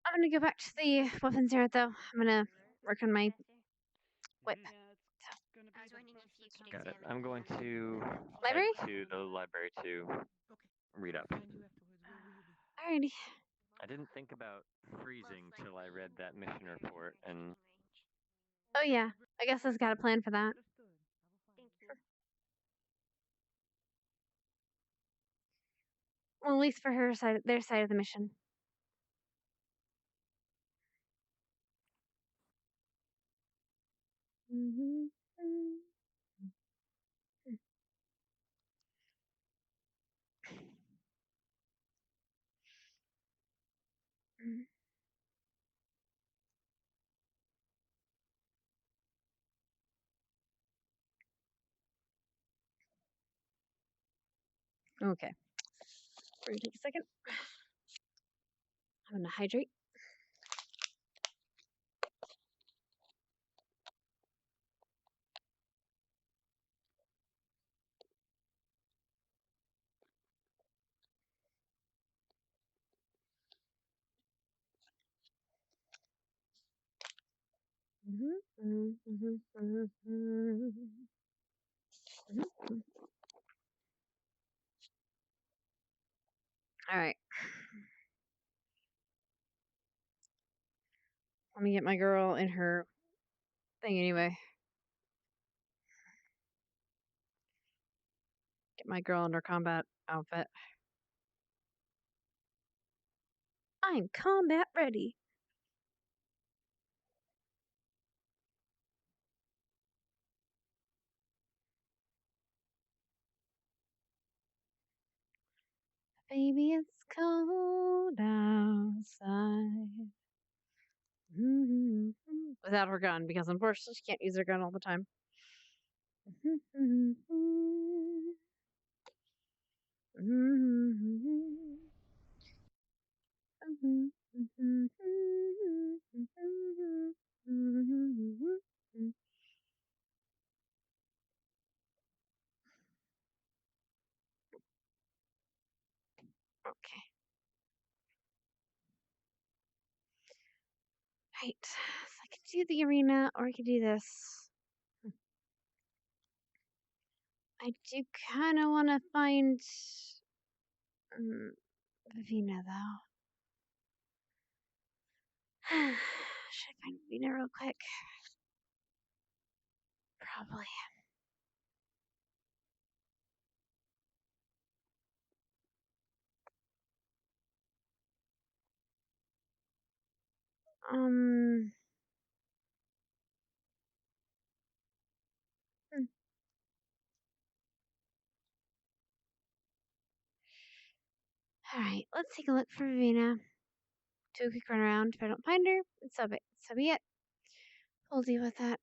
A: I'm gonna go back to the weapons yard though. I'm gonna work on my whip.
I: I was wondering if you could
D: Got it.
I: examine
D: I'm going
I: the
D: to
A: Library?
D: head to the library to read up.
G: Find you afterwards. Where will you be?
A: Alrighty.
D: I didn't think about freezing till I read that mission report, and
A: Oh yeah. I guess I've got a plan for that.
J: Thank you.
A: Well, at least for their side of the mission. Mm-hmm. Okay. We're gonna take a second. I'm gonna hydrate. All right. Let me get my girl in her thing anyway. Get my girl in her combat outfit. I'm combat ready. Baby, it's cold outside. Without her gun, because unfortunately she can't use her gun all the time. Okay. Right. So I could do the arena or I could do this. I do kind of want to find Vivina, though. Should I find Vivina real quick? Probably. Hmm. All right, let's take a look for Vivina. Do a quick run around. If I don't find her, so be it. We'll deal with that.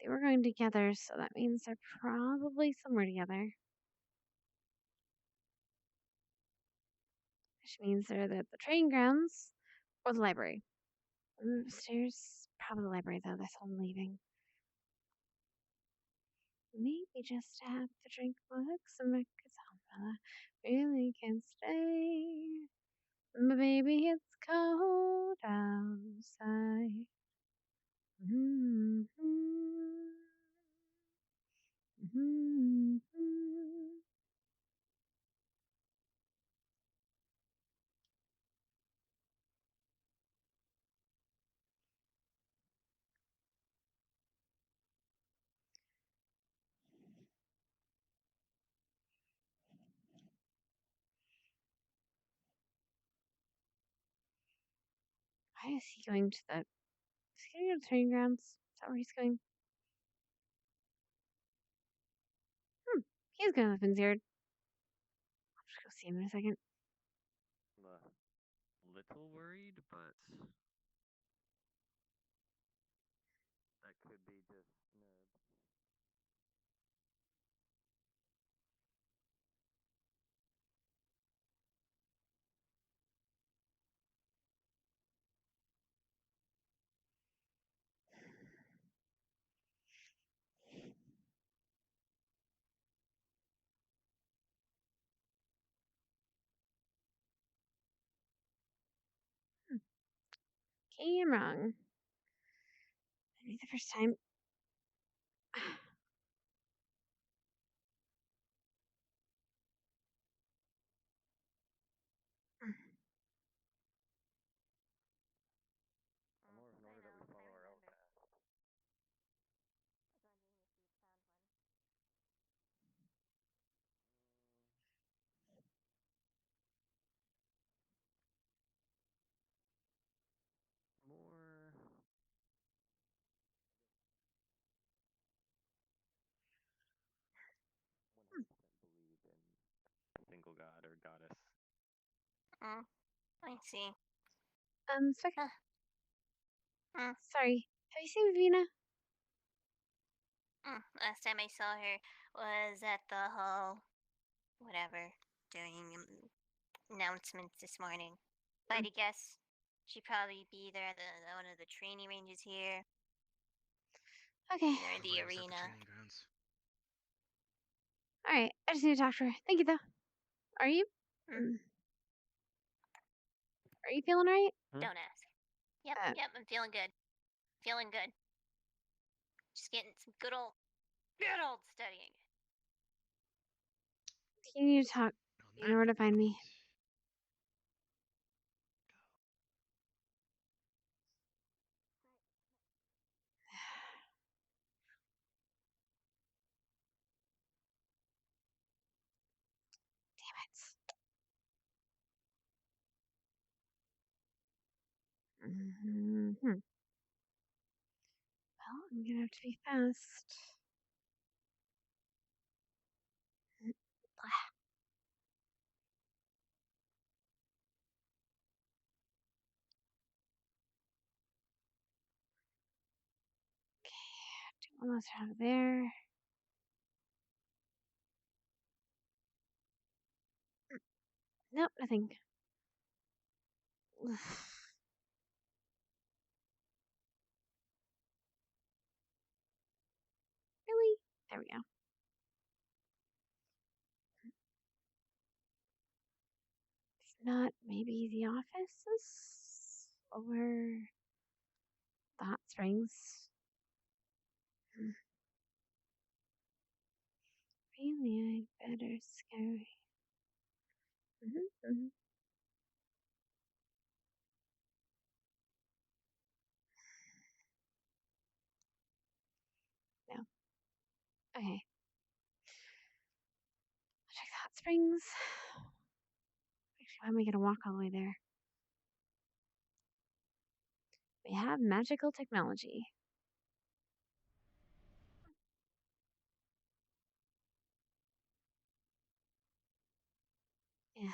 A: They were going together, so that means they're probably somewhere together. Which means they're at the training grounds or the library. Upstairs, probably the library though. That's how I'm leaving. Maybe just have to drink my hooks and records on. Really can't stay. But baby, it's cold outside. Why is he going to the? Is he going to the training grounds? Is that where he's going? He's going to the Vineyard. I'll just go see him in a second.
D: I'm a little worried, but that could be just nerves.
A: Okay, I'm wrong. Maybe the first time.
D: I'm more in order that we follow our own path. goddess.
I: I see.
A: Spectre.
I: Hmm.
A: Sorry. Have you seen Vina?
I: Last time I saw her was at the hall, whatever, doing announcements this morning. If I had to guess, she'd probably be there at one of the training ranges here.
A: Okay.
I: Either in the
H: Probably was at
I: arena.
H: training grounds.
A: Alright, I just need to talk to her. Thank you, though. Are you? Are you feeling alright?
I: Don't ask. Yep, yep, I'm feeling good. Feeling good. Just getting some good old studying.
A: You need to talk. You know where to find me. Well, I'm gonna have to be fast. Okay, almost out of there. Nope, nothing. Really? There we go. If not, maybe the offices? Or the hot springs? Really, I'd better scurry. No. Okay. Check the hot springs. Actually, why am I gonna walk all the way there? We have magical technology. Yeah.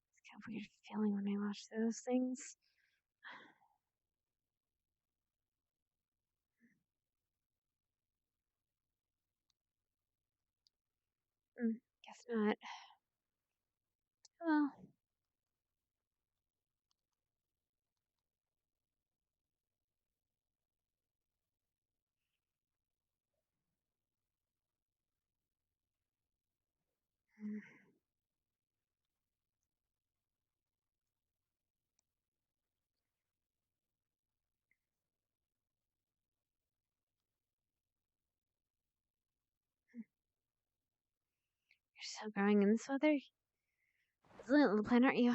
A: It's kind of weird feeling when I watch those things. Guess not. Well. You're still growing in this weather? Resilient little plant, aren't you?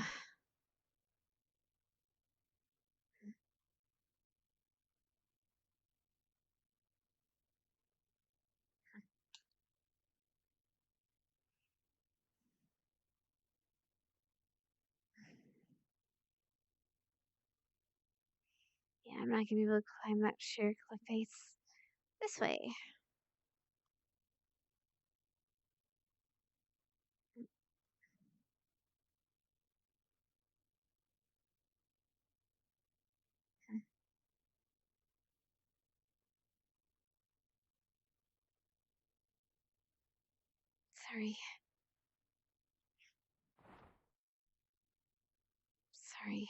A: Yeah, I'm not gonna be able to climb that sheer cliff face this way. Sorry. Sorry.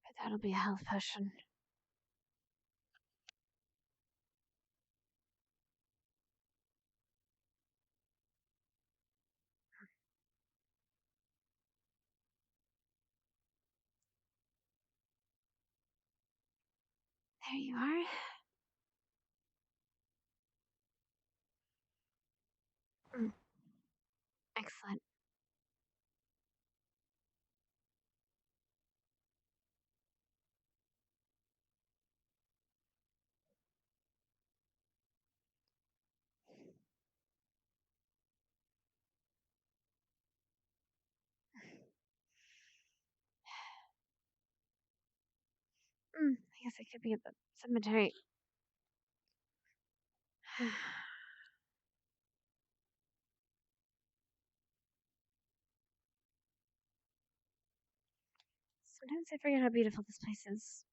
A: But that'll be a health potion. There you are. Excellent. I guess I could be at the cemetery. Sometimes I forget how beautiful this place is.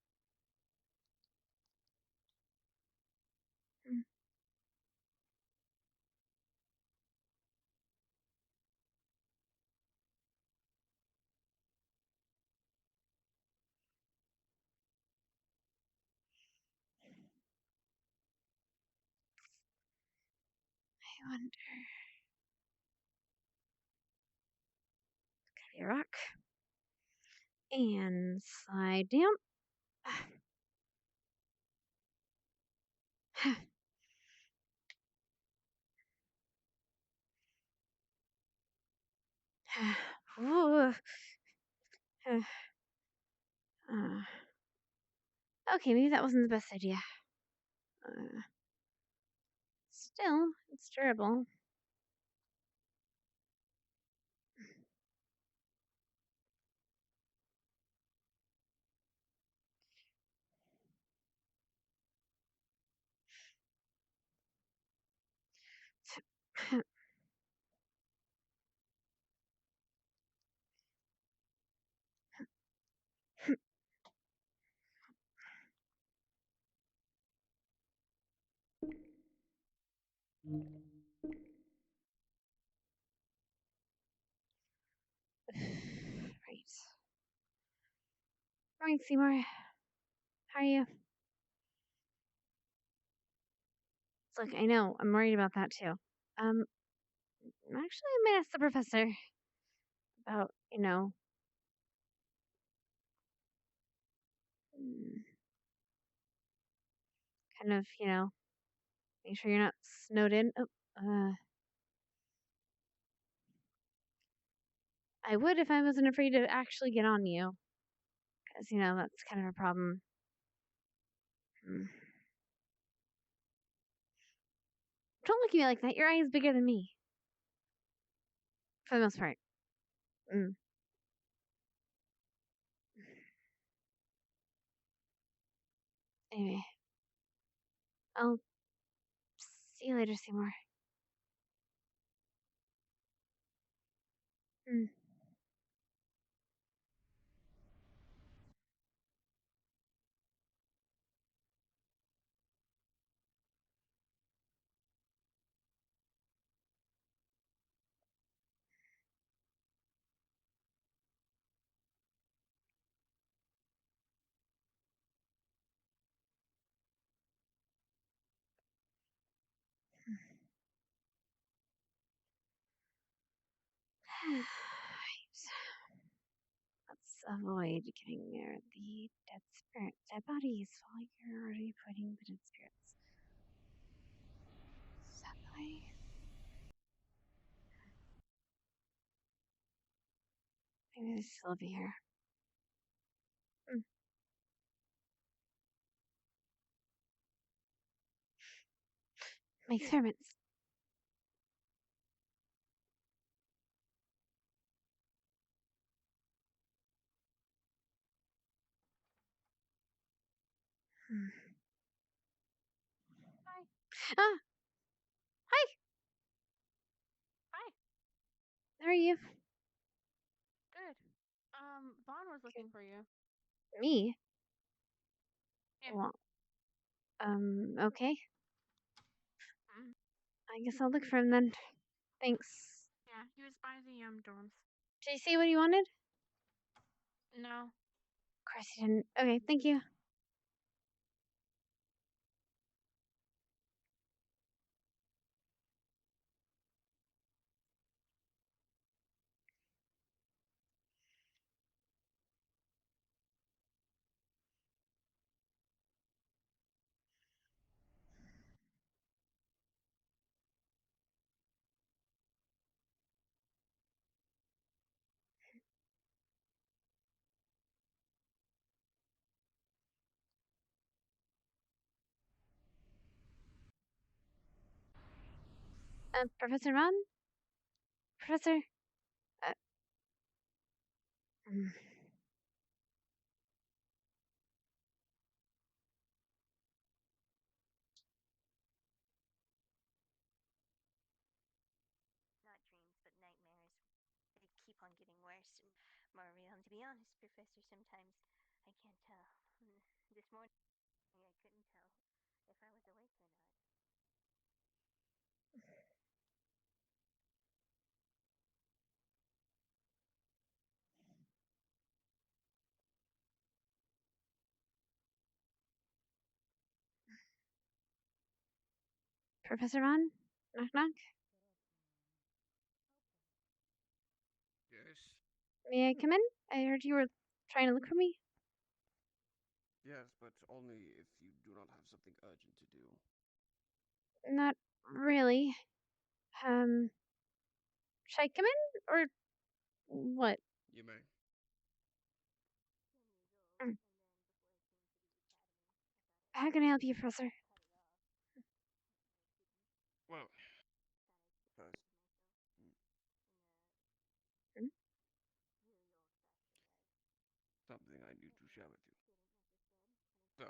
A: I wonder. Could be a rock. And slide down. Ooh. Okay, maybe that wasn't the best idea. Still, it's durable. Right. Morning, Seymour. How are you? Look, I know, I'm worried about that too. Actually, I might ask the professor about, kind of, make sure you're not snowed in. Oh, I would if I wasn't afraid to actually get on you. Because, that's kind of a problem. Don't look at me like that. Your eye is bigger than me. For the most part. Anyway. I'll see you later, Seymour. Right. Let's avoid getting near the dead spirits. Dead bodies. While you're already putting the dead spirits. Is that the way? Maybe there's still over here. My experiments. Hi. Ah! Hi!
J: Hi.
A: How are you?
J: Good. Vaughn was looking for you.
A: Me?
J: Yeah.
A: Well, okay.
J: Mm.
A: I guess I'll look for him then. Thanks.
J: Yeah, he was by the dorms.
A: Did you see what he wanted?
J: No.
A: Of course he didn't. Okay, thank you. Professor Ron? Professor? Mm.
I: Not dreams, but nightmares. They keep on getting worse and more real. And to be honest, Professor, sometimes I can't tell. This morning, I couldn't tell if I was awake or not.
A: Professor Ron? Knock knock.
B: Yes.
A: May I come in? I heard you were trying to look for me.
K: Yes, but only if you do not have something urgent to do.
A: Not really. Should I come in or what?
K: You may.
A: Mm. How can I help you, Professor?
K: Well, first,
A: Hmm?
K: something I need to share with you. So,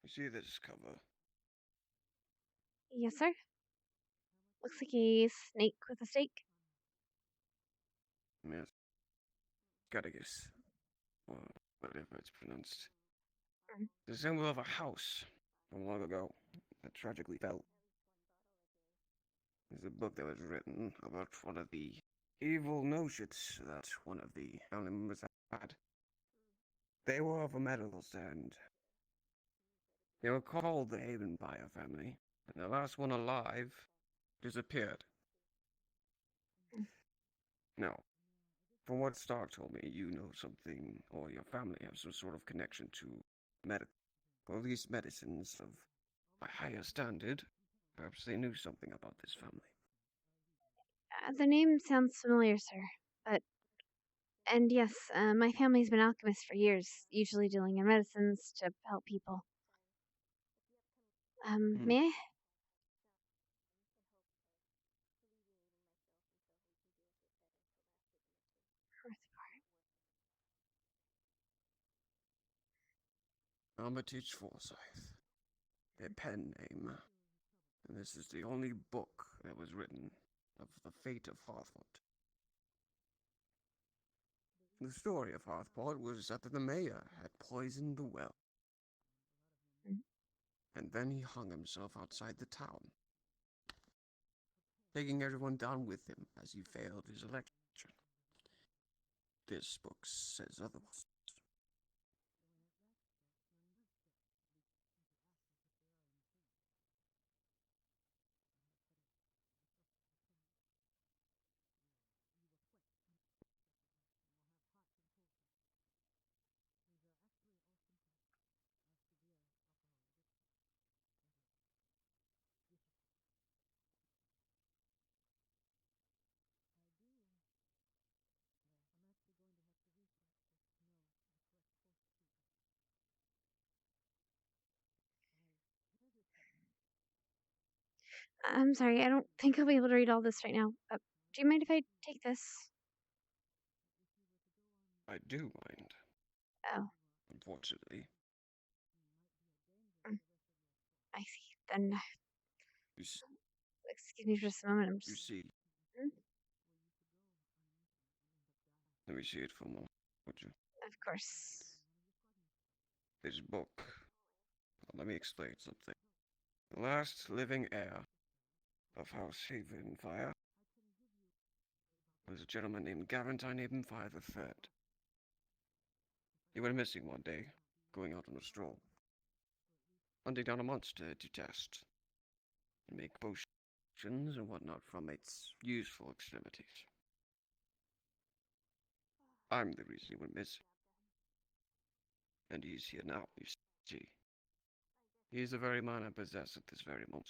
K: you see this cover?
A: Yes, sir. Looks like a snake with a stake.
K: Yes. Gotta guess. Or whatever it's pronounced.
A: Mm.
K: The symbol of a house from long ago that tragically fell. There's a book that was written about one of the evil notions that one of the family members had. They were of a medical stand. They were called the Havenfire family, and the last one alive disappeared. Now, from what Stark told me, you know something, or your family have some sort of connection to medical, or at least medicines of a higher standard. Perhaps they knew something about this family.
A: The name sounds familiar, sir. And yes, my family's been alchemists for years, usually dealing in medicines to help people. May I?
K: Armitage Forsyth. Their pen name. And this is the only book that was written of the fate of Hearthport. The story of Hearthport was that the mayor had poisoned the well.
A: Mm.
K: And then he hung himself outside the town, taking everyone down with him as he failed his election. This book says otherwise.
A: I'm sorry, I don't think I'll be able to read all this right now. Do you mind if I take this?
K: I do mind,
A: Oh,
K: unfortunately.
A: I see. Then,
K: You,
A: excuse me for just a moment. I'm
K: you
A: just.
K: see,
A: Hmm?
K: let me see it for a moment, would you?
A: Of course.
K: This book. Let me explain something. The last living heir of House Havenfire was a gentleman named Gaventine Havenfire III. He went missing one day, going out on a stroll, hunting down a monster to test and make potions and whatnot from its useful extremities. I'm the reason he went missing. And he's here now, you see. He's the very man I possess at this very moment.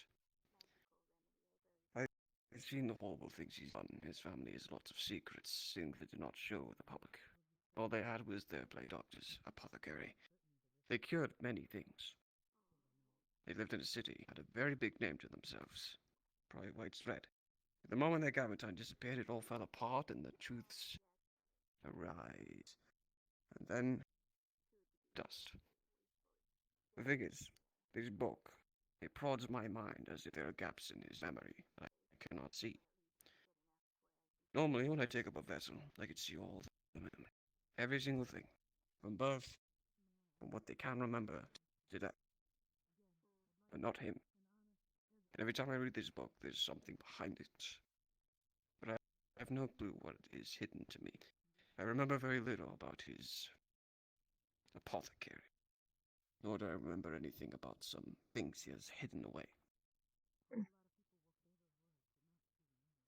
K: I've seen the horrible things he's done. His family has lots of secrets, things they do not show the public. All they had was their play doctors, apothecary. They cured many things. They lived in a city, had a very big name to themselves, probably widespread. The moment their Gavatine disappeared, it all fell apart, and the truths arise. And then, dust. The thing is, this book, it prods my mind as if there are gaps in his memory that I cannot see. Normally, when I take up a vessel, I can see all the memory. Every single thing. From birth, from what they can remember, to death. But not him. And every time I read this book, there's something behind it. But I have no clue what is hidden to me. I remember very little about his apothecary. Nor do I remember anything about some things he has hidden away.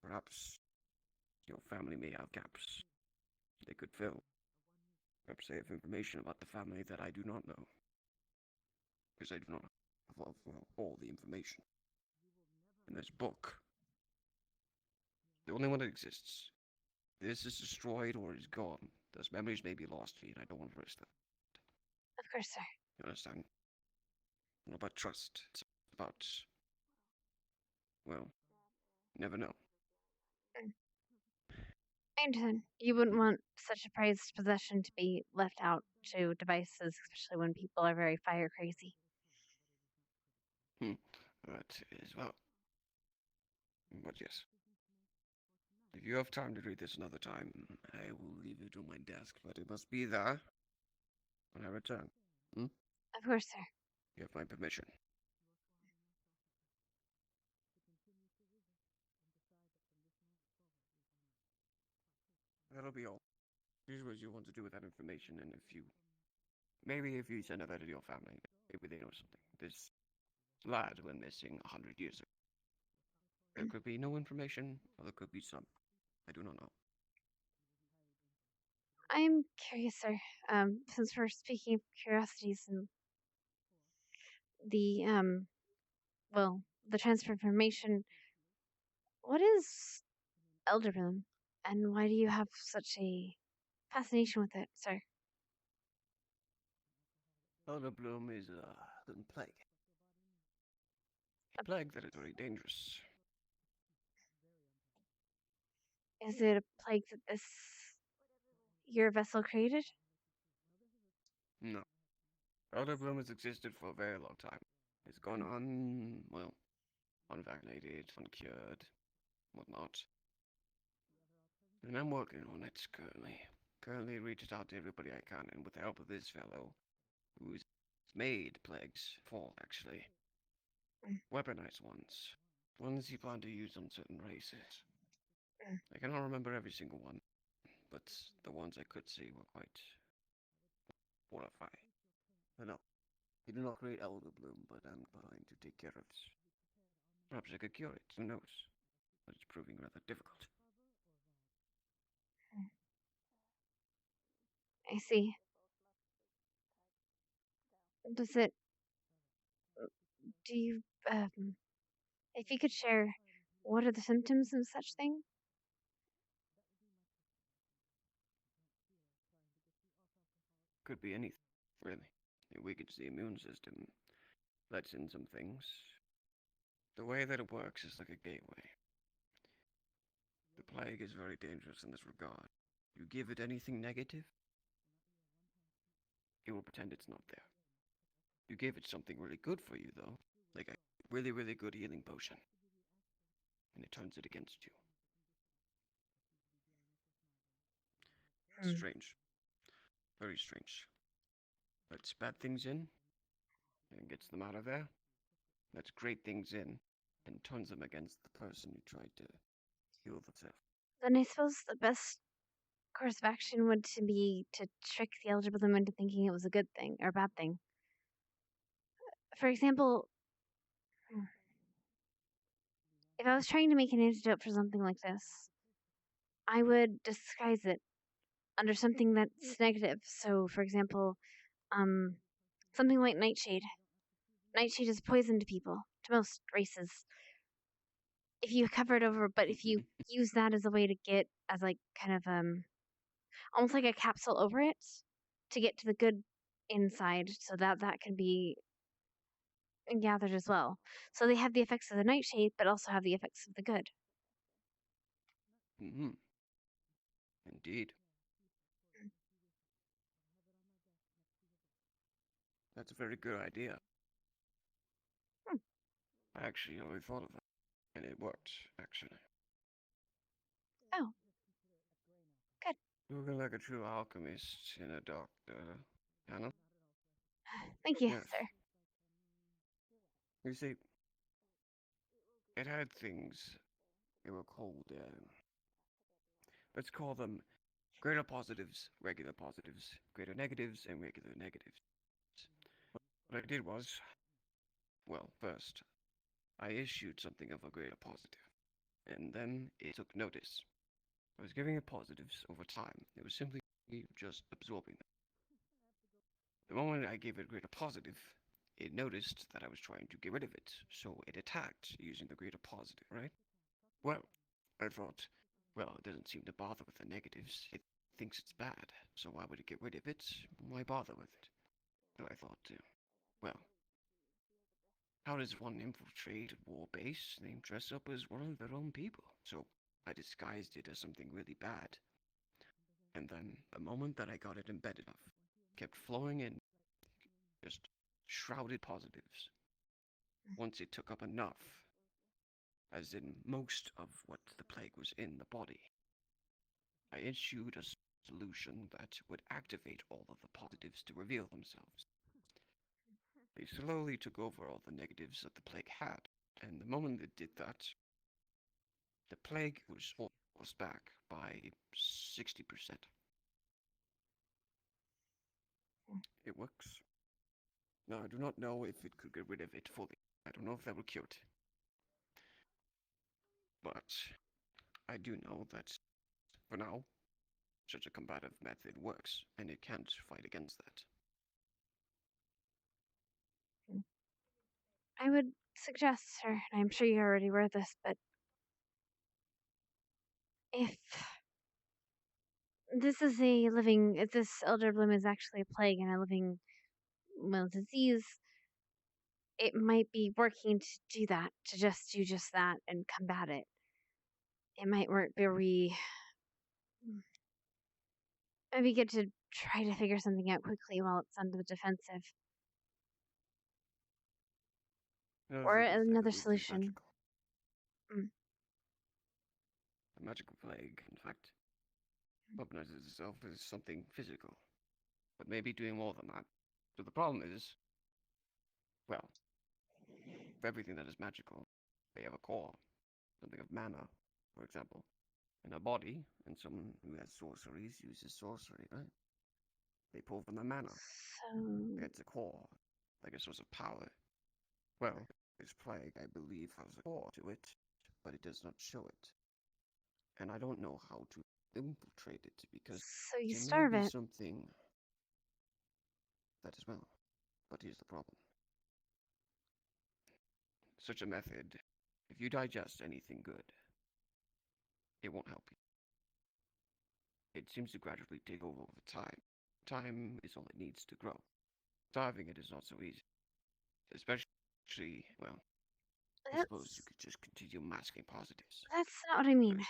K: Perhaps your family may have gaps they could fill. Perhaps they have information about the family that I do not know. Because I do not have all the information. In this book, the only one that exists. This is destroyed or is gone. Those memories may be lost to me, and I don't want to risk that.
A: Of course, sir.
K: You understand? It's not about trust. It's about, well, you never know.
A: I understand. You wouldn't want such a prized possession to be left out to devices, especially when people are very fire crazy.
K: That is, well. But yes. If you have time to read this another time, I will leave it on my desk, but it must be there when I return.
A: Of course, sir.
K: You have my permission. That'll be all. Here's what you want to do with that information, and maybe if you send a letter to your family, maybe they know something. This lad went missing 100 years ago. There could be no information, or there could be some. I do not know.
A: I'm curious, sir. Since we're speaking of curiosities and the the transfer information, what is elderism, and why do you have such a fascination with it, sir?
K: Elder Bloom is a little plague. A plague that is very dangerous.
A: Is it a plague that your vessel created?
K: No. Elder Bloom has existed for a very long time. It's gone on, well, unvaccinated, uncured, whatnot. And I'm working on it currently. Currently reached out to everybody I can, and with the help of this fellow, who's made plagues for, actually. Weaponized ones. Ones he planned to use on certain races. I cannot remember every single one, but the ones I could see were quite horrifying. But no, he did not create Elder Bloom, but I'm trying to take care of this. Perhaps I could cure it, who knows? But it's proving rather difficult.
A: I see. Does it... Do you, if you could share, what are the symptoms of such thing?
K: Could be anything, really. It weakens the immune system, lets in some things. The way that it works is like a gateway. The plague is very dangerous in this regard. You give it anything negative, it will pretend it's not there. You give it something really good for you, though, like a really, really good healing potion, and it turns it against you. Strange. Very strange. Lets bad things in, and gets them out of there. Lets great things in, and turns them against the person who tried to heal themselves.
A: Then I suppose the best course of action would to be to trick the algorithm into thinking it was a good thing or a bad thing. For example, if I was trying to make an antidote for something like this, I would disguise it under something that's negative. So, for example, something like Nightshade. Nightshade is poison to people, to most races. If you cover it over, but if you use that as a way to get, as like kind of almost like a capsule over it, to get to the good inside, so that can be gathered as well. So they have the effects of the nightshade, but also have the effects of the good.
K: Mm-hmm. Indeed. That's a very good idea.
A: Hmm.
K: I actually only thought of that, and it worked, actually.
A: Oh. Good.
K: Looking like a true alchemist in a dark, Hannah.
A: Thank you,
K: Yes.
A: sir.
K: You see, it had things. They were called, let's call them greater positives, regular positives, greater negatives, and regular negatives. What I did was, well, first, I issued something of a greater positive, and then it took notice. I was giving it positives over time. It was simply just absorbing them. The moment I gave it greater positive, it noticed that I was trying to get rid of it, so it attacked using the greater positive, right? Well, I thought, well, it doesn't seem to bother with the negatives. It thinks it's bad, so why would it get rid of it? Why bother with it? So I thought, well, how does one infiltrate a war base and dress up as one of their own people? So I disguised it as something really bad. And then, the moment that I got it embedded enough, kept flowing in, just shrouded positives. Once it took up enough, as in most of what the plague was in the body, I issued a solution that would activate all of the positives to reveal themselves. They slowly took over all the negatives that the plague had, and the moment it did that, the plague was almost back by 60%. It works. Now, I do not know if it could get rid of it fully. I don't know if that will cure it. But I do know that, for now, such a combative method works, and it can't fight against that.
A: I would suggest, sir, and I'm sure you're already aware of this, but if if this elder bloom is actually a plague and a living, well, disease, it might be working to do that, to just do just that and combat it. It might work very. It'd be good to try to figure something out quickly while it's on the defensive. Or another solution.
K: A magical plague, in fact, weaponizes itself as something physical, but maybe doing more than that. So the problem is, well, for everything that is magical, they have a core, something of mana, for example, in a body, and someone who has sorceries uses sorcery, right? They pull from the mana. It's a core, like a source of power. Well, this plague, I believe, has a core to it, but it does not show it. And I don't know how to infiltrate it, because
A: so you
K: it
A: starve
K: may be
A: it.
K: something that as well. But here's the problem. Such a method, if you digest anything good, it won't help you. It seems to gradually take over time. Time is all it needs to grow. Starving it is not so easy. Especially, well, I suppose you could just continue masking positives.
A: That's not what I mean.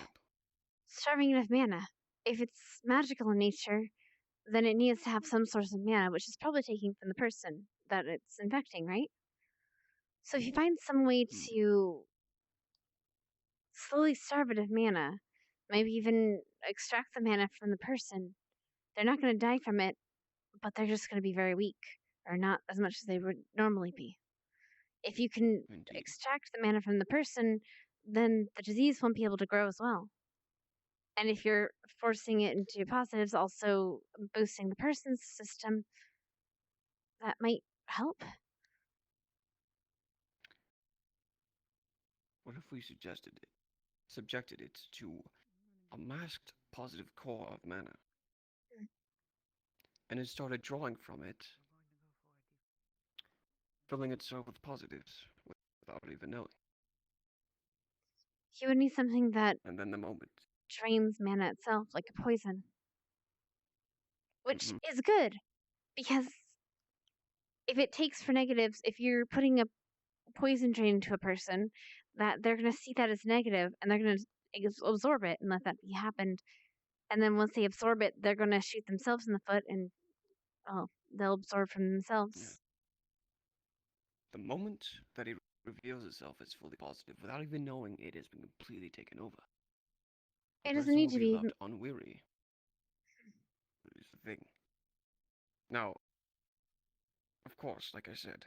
A: Starving it of mana. If it's magical in nature, then it needs to have some source of mana, which is probably taking from the person that it's infecting, right? So if you find some way to slowly starve it of mana, maybe even extract the mana from the person, they're not going to die from it, but they're just going to be very weak, or not as much as they would normally be. If you can extract the mana from the person, then the disease won't be able to grow as well. And if you're forcing it into positives, also boosting the person's system, that might help.
K: What if we subjected it to a masked positive core of mana, and it started drawing from it, filling itself with positives without even knowing?
A: You would need something that
K: And then the moment
A: drains mana itself, like a poison. Which
K: Mm-hmm.
A: is good, because if it takes for negatives, if you're putting a poison drain into a person, that they're going to see that as negative and they're going to absorb it and let that be happened. And then once they absorb it, they're going to shoot themselves in the foot and they'll absorb from themselves.
K: Yeah. The moment that it reveals itself as fully positive, without even knowing it has been completely taken over,
A: It doesn't need
K: will
A: to
K: be
A: be.
K: left unweary. That is the thing. Now, of course, like I said,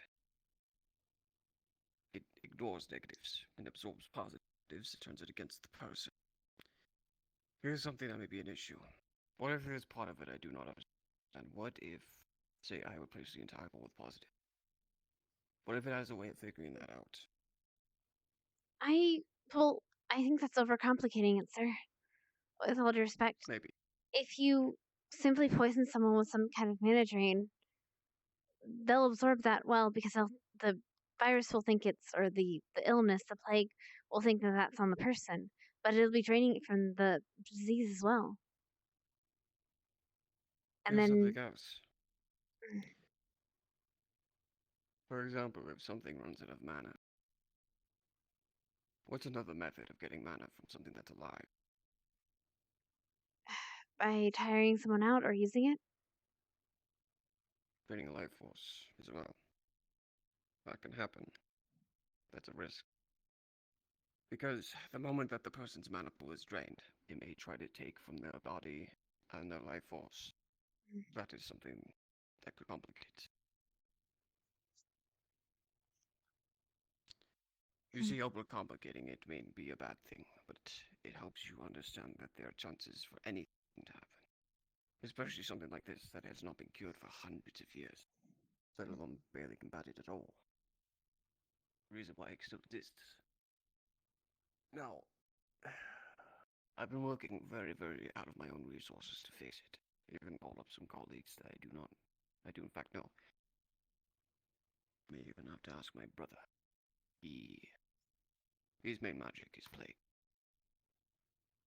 K: it ignores negatives and absorbs positives. It turns it against the person. Here's something that may be an issue. What if there's part of it I do not understand? What if, say, I replace the entire bowl with positive? What if it has a way of figuring that out?
A: I think that's overcomplicating it, sir. With all due respect.
K: Maybe.
A: If you simply poison someone with some kind of mana drain, they'll absorb that well because the virus will think it's, or the illness, the plague, will think that that's on the person. But it'll be draining it from the disease as well. And
K: Here's
A: then.
K: something else. For example, if something runs out of mana, what's another method of getting mana from something that's alive?
A: By tiring someone out or using it?
K: Draining a life force as well. That can happen. That's a risk. Because the moment that the person's mana pool is drained, it may try to take from their body and their life force. That is something that could complicate. You see, overcomplicating it may be a bad thing, but it helps you understand that there are chances for anything to happen. Especially something like this that has not been cured for hundreds of years, let alone barely combated at all. Reason why it still exists. Now, I've been working very, very out of my own resources to fix it. Even called up some colleagues that I do in fact know. May even have to ask my brother. His main magic is plague.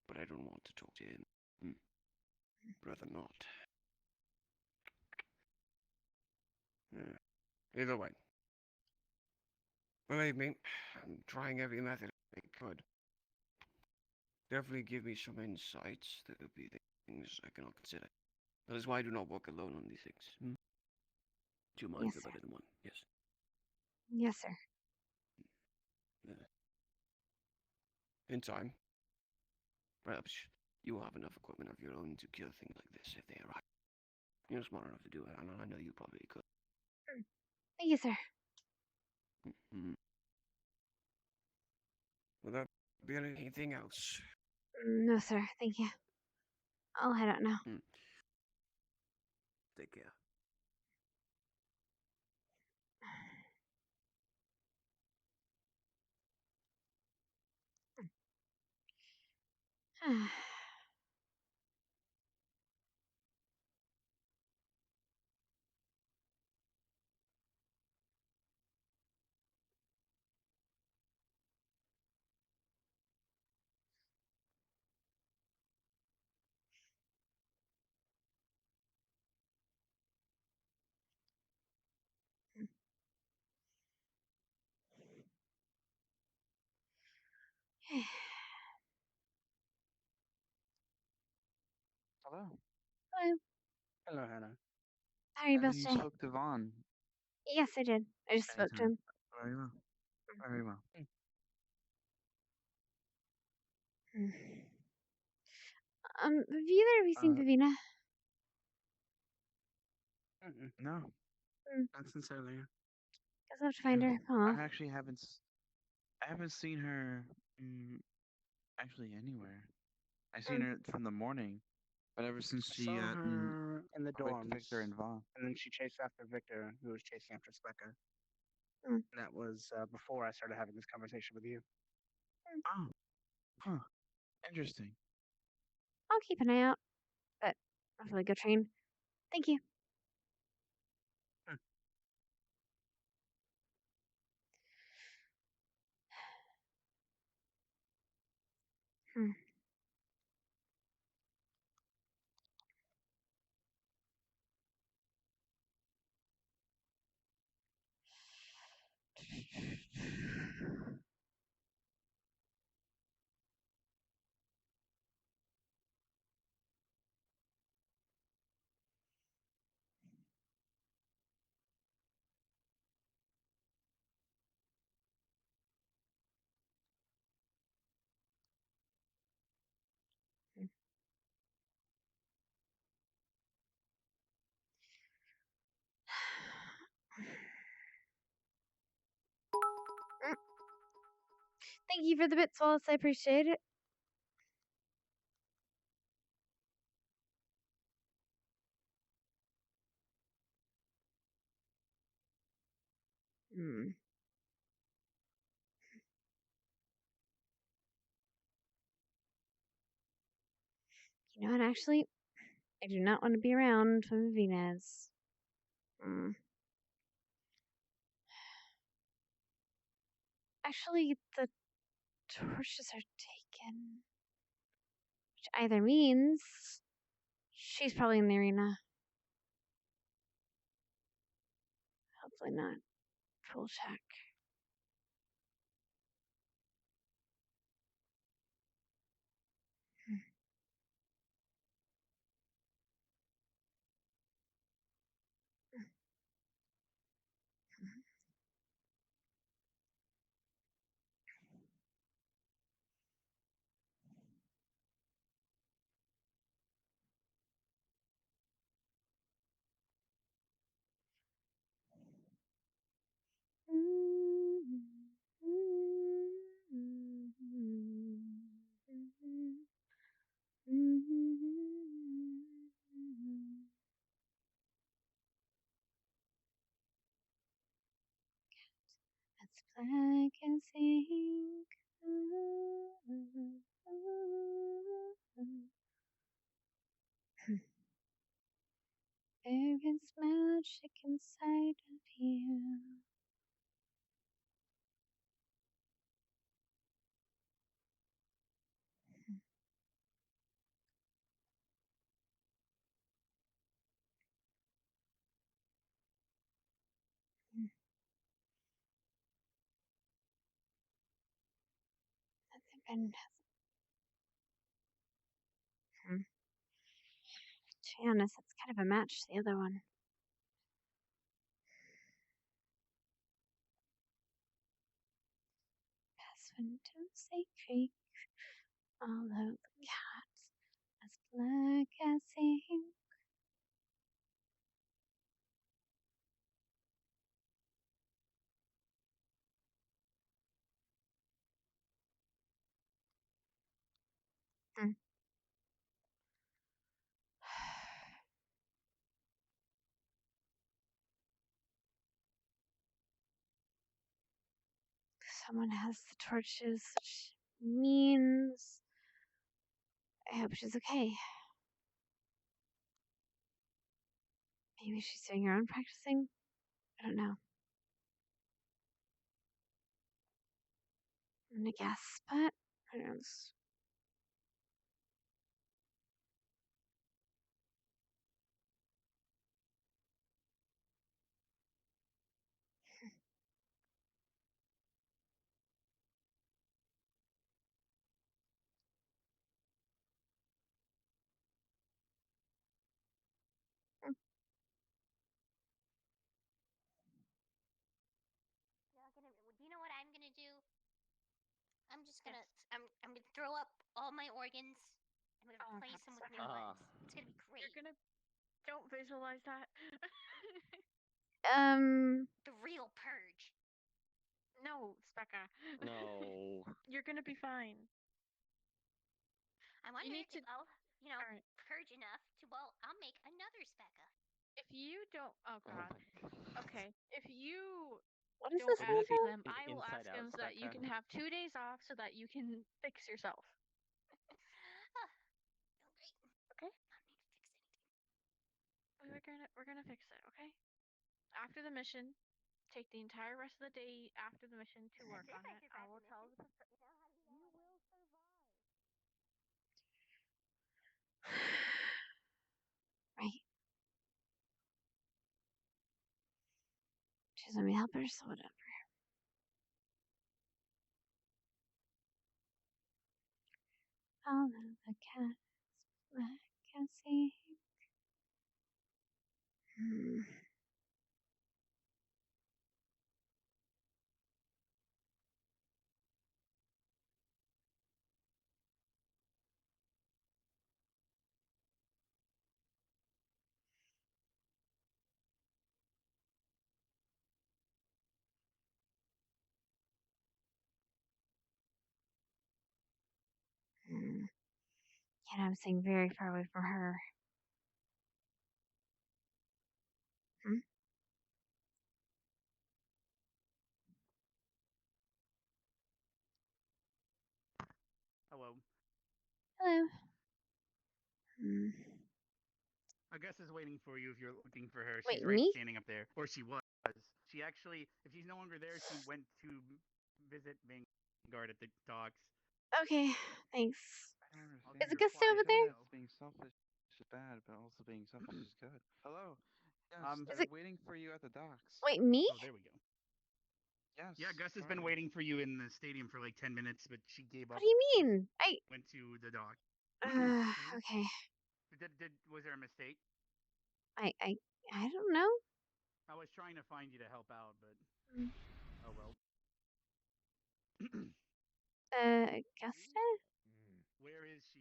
K: But I don't want to talk to him. Rather not. Either way. Believe me, I'm trying every method I could. Definitely give me some insights. That would be things I cannot consider. That is why I do not work alone on these things. 2 minds
A: Yes,
K: are better than one. Yes.
A: Yes, sir.
K: In time, perhaps you will have enough equipment of your own to cure things like this if they arrive. You're smart enough to do it, and I know you probably could.
A: Thank you, sir.
K: Will there be anything else?
A: No, sir. Thank you. I'll head out now.
K: Take care.
L: Hello.
A: Hello.
B: Hello, Hannah.
A: How are you
L: Have
A: both
L: you
A: today?
L: spoke to Vaughn?
A: Yes, I did. I just spoke to
L: Anytime.
A: him.
L: Very well. Very well.
A: Have you either of you seen Vivina?
L: No.
B: Not sincerely.
A: Guess I'll have to find her.
L: I
A: Oh.
L: actually I haven't seen her actually anywhere. I seen her from the morning, but ever since
B: I
L: she
B: saw her in the
L: with
B: dorms,
L: Victor and Vaughn.
B: and then she chased after Victor, who was chasing after Specca.
A: Mm.
B: That was before I started having this conversation with you.
L: Oh. Huh. Interesting.
A: I'll keep an eye out. But hopefully go train. Thank you. Hmm. Thank you for the bits, Wallace. I appreciate it. Hmm. You know what, actually, I do not want to be around when Venus. Hmm. Actually, the torches are taken. Which either means she's probably in the arena. Hopefully not. Full check. As black as ink. There is magic inside of you. That's been. To be honest, it's kind of a match to the other one. Pass window, say creak. Although the cat's as black as ink. Someone has the torches, which means I hope she's okay. Maybe she's doing her own practicing. I don't know. I'm gonna guess, but who knows?
I: You know what I'm gonna do? I'm just gonna I'm gonna throw up all my organs. I'm gonna replace them with new ones. It's gonna be great.
J: You're gonna don't visualize that.
I: The real purge.
J: No, Specca.
D: No.
J: You're gonna be fine.
I: I wonder
J: need
I: if
J: to-
I: I'll, purge enough to, I'll make another Specca.
J: If you don't, oh god. Okay, if you
A: What is
J: don't
A: this
J: ask
A: again?
J: them, I will ask them so that you can have 2 days off so that you can fix yourself. Okay? We're gonna fix it, okay? After the mission, take the entire rest of the day after the mission to work on it. I will tell the you will survive.
A: Right. She's gonna be helpers, so whatever. Although the cat is black as ink. Yeah, I'm saying very far away from her. Hmm?
C: Hello.
A: Hello. Hmm.
C: Gus is waiting for you if you're looking for her.
A: Wait,
C: She's right
A: me?
C: standing up there. Or she was. She actually, if she's no longer there, she went to visit Vanguard at the docks.
A: Okay, thanks.
L: I don't understand.
A: Is Augusta
L: Why
A: over
L: is
A: there?
L: that being selfish is bad, but also being selfish is good. Hello. Yes,
A: Is
L: they're
A: it-
L: waiting for you at the docks.
A: Wait, me?
C: Oh, there we go.
L: Yes.
C: Yeah, Gus has been waiting for you in the stadium for like 10 minutes, but she gave
A: What
C: up.
A: do you mean?
C: Went to the dock.
A: Okay.
C: Was there a mistake?
A: I don't know.
C: I was trying to find you to help out, but
A: Mm.
C: oh well.
A: Augusta?
C: Where is she?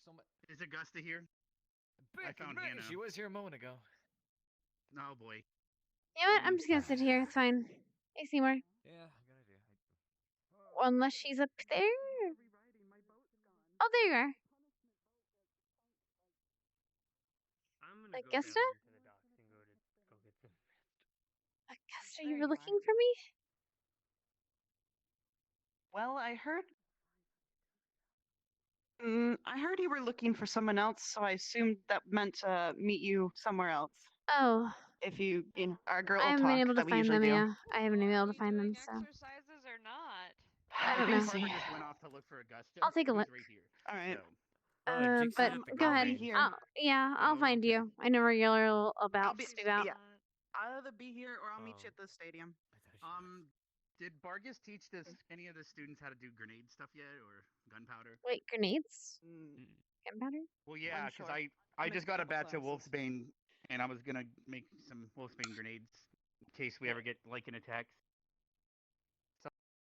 F: So much.
C: Is Augusta here?
F: I
C: found
F: Becky,
C: Hannah.
F: she was here a moment ago.
C: Oh boy.
A: You know what? I'm just gonna sit here. It's fine. Hey, Seymour.
F: Yeah, good idea.
A: Unless she's up there. Oh, there you are.
M: I'm gonna go
A: Augusta?
M: down to the docks and go get some.
A: Augusta, you were looking for me?
E: Well, I heard you were looking for someone else, so I assumed that meant to meet you somewhere else.
A: Oh.
E: If you know, our girl
A: I haven't
E: talk
A: been able to
E: that we
A: find
E: usually
A: them,
E: do.
A: yeah. I haven't been able to find them, so.
J: Exercises or not?
A: I don't
C: I think
A: know.
C: Barbara just went off to look for Augusta.
A: I'll take a
C: He's
A: look.
C: right here.
E: All right.
C: So.
A: But go ahead. I'll find you. I know where you're about to be out.
E: Yeah. I'll either be here or I'll meet you at the stadium.
C: Did Bargus teach any of the students how to do grenade stuff yet, or gunpowder?
A: Wait, grenades? Gunpowder?
C: Well, yeah, because I just got a batch of Wolfsbane, and I was gonna make some Wolfsbane grenades in case we ever get like an attack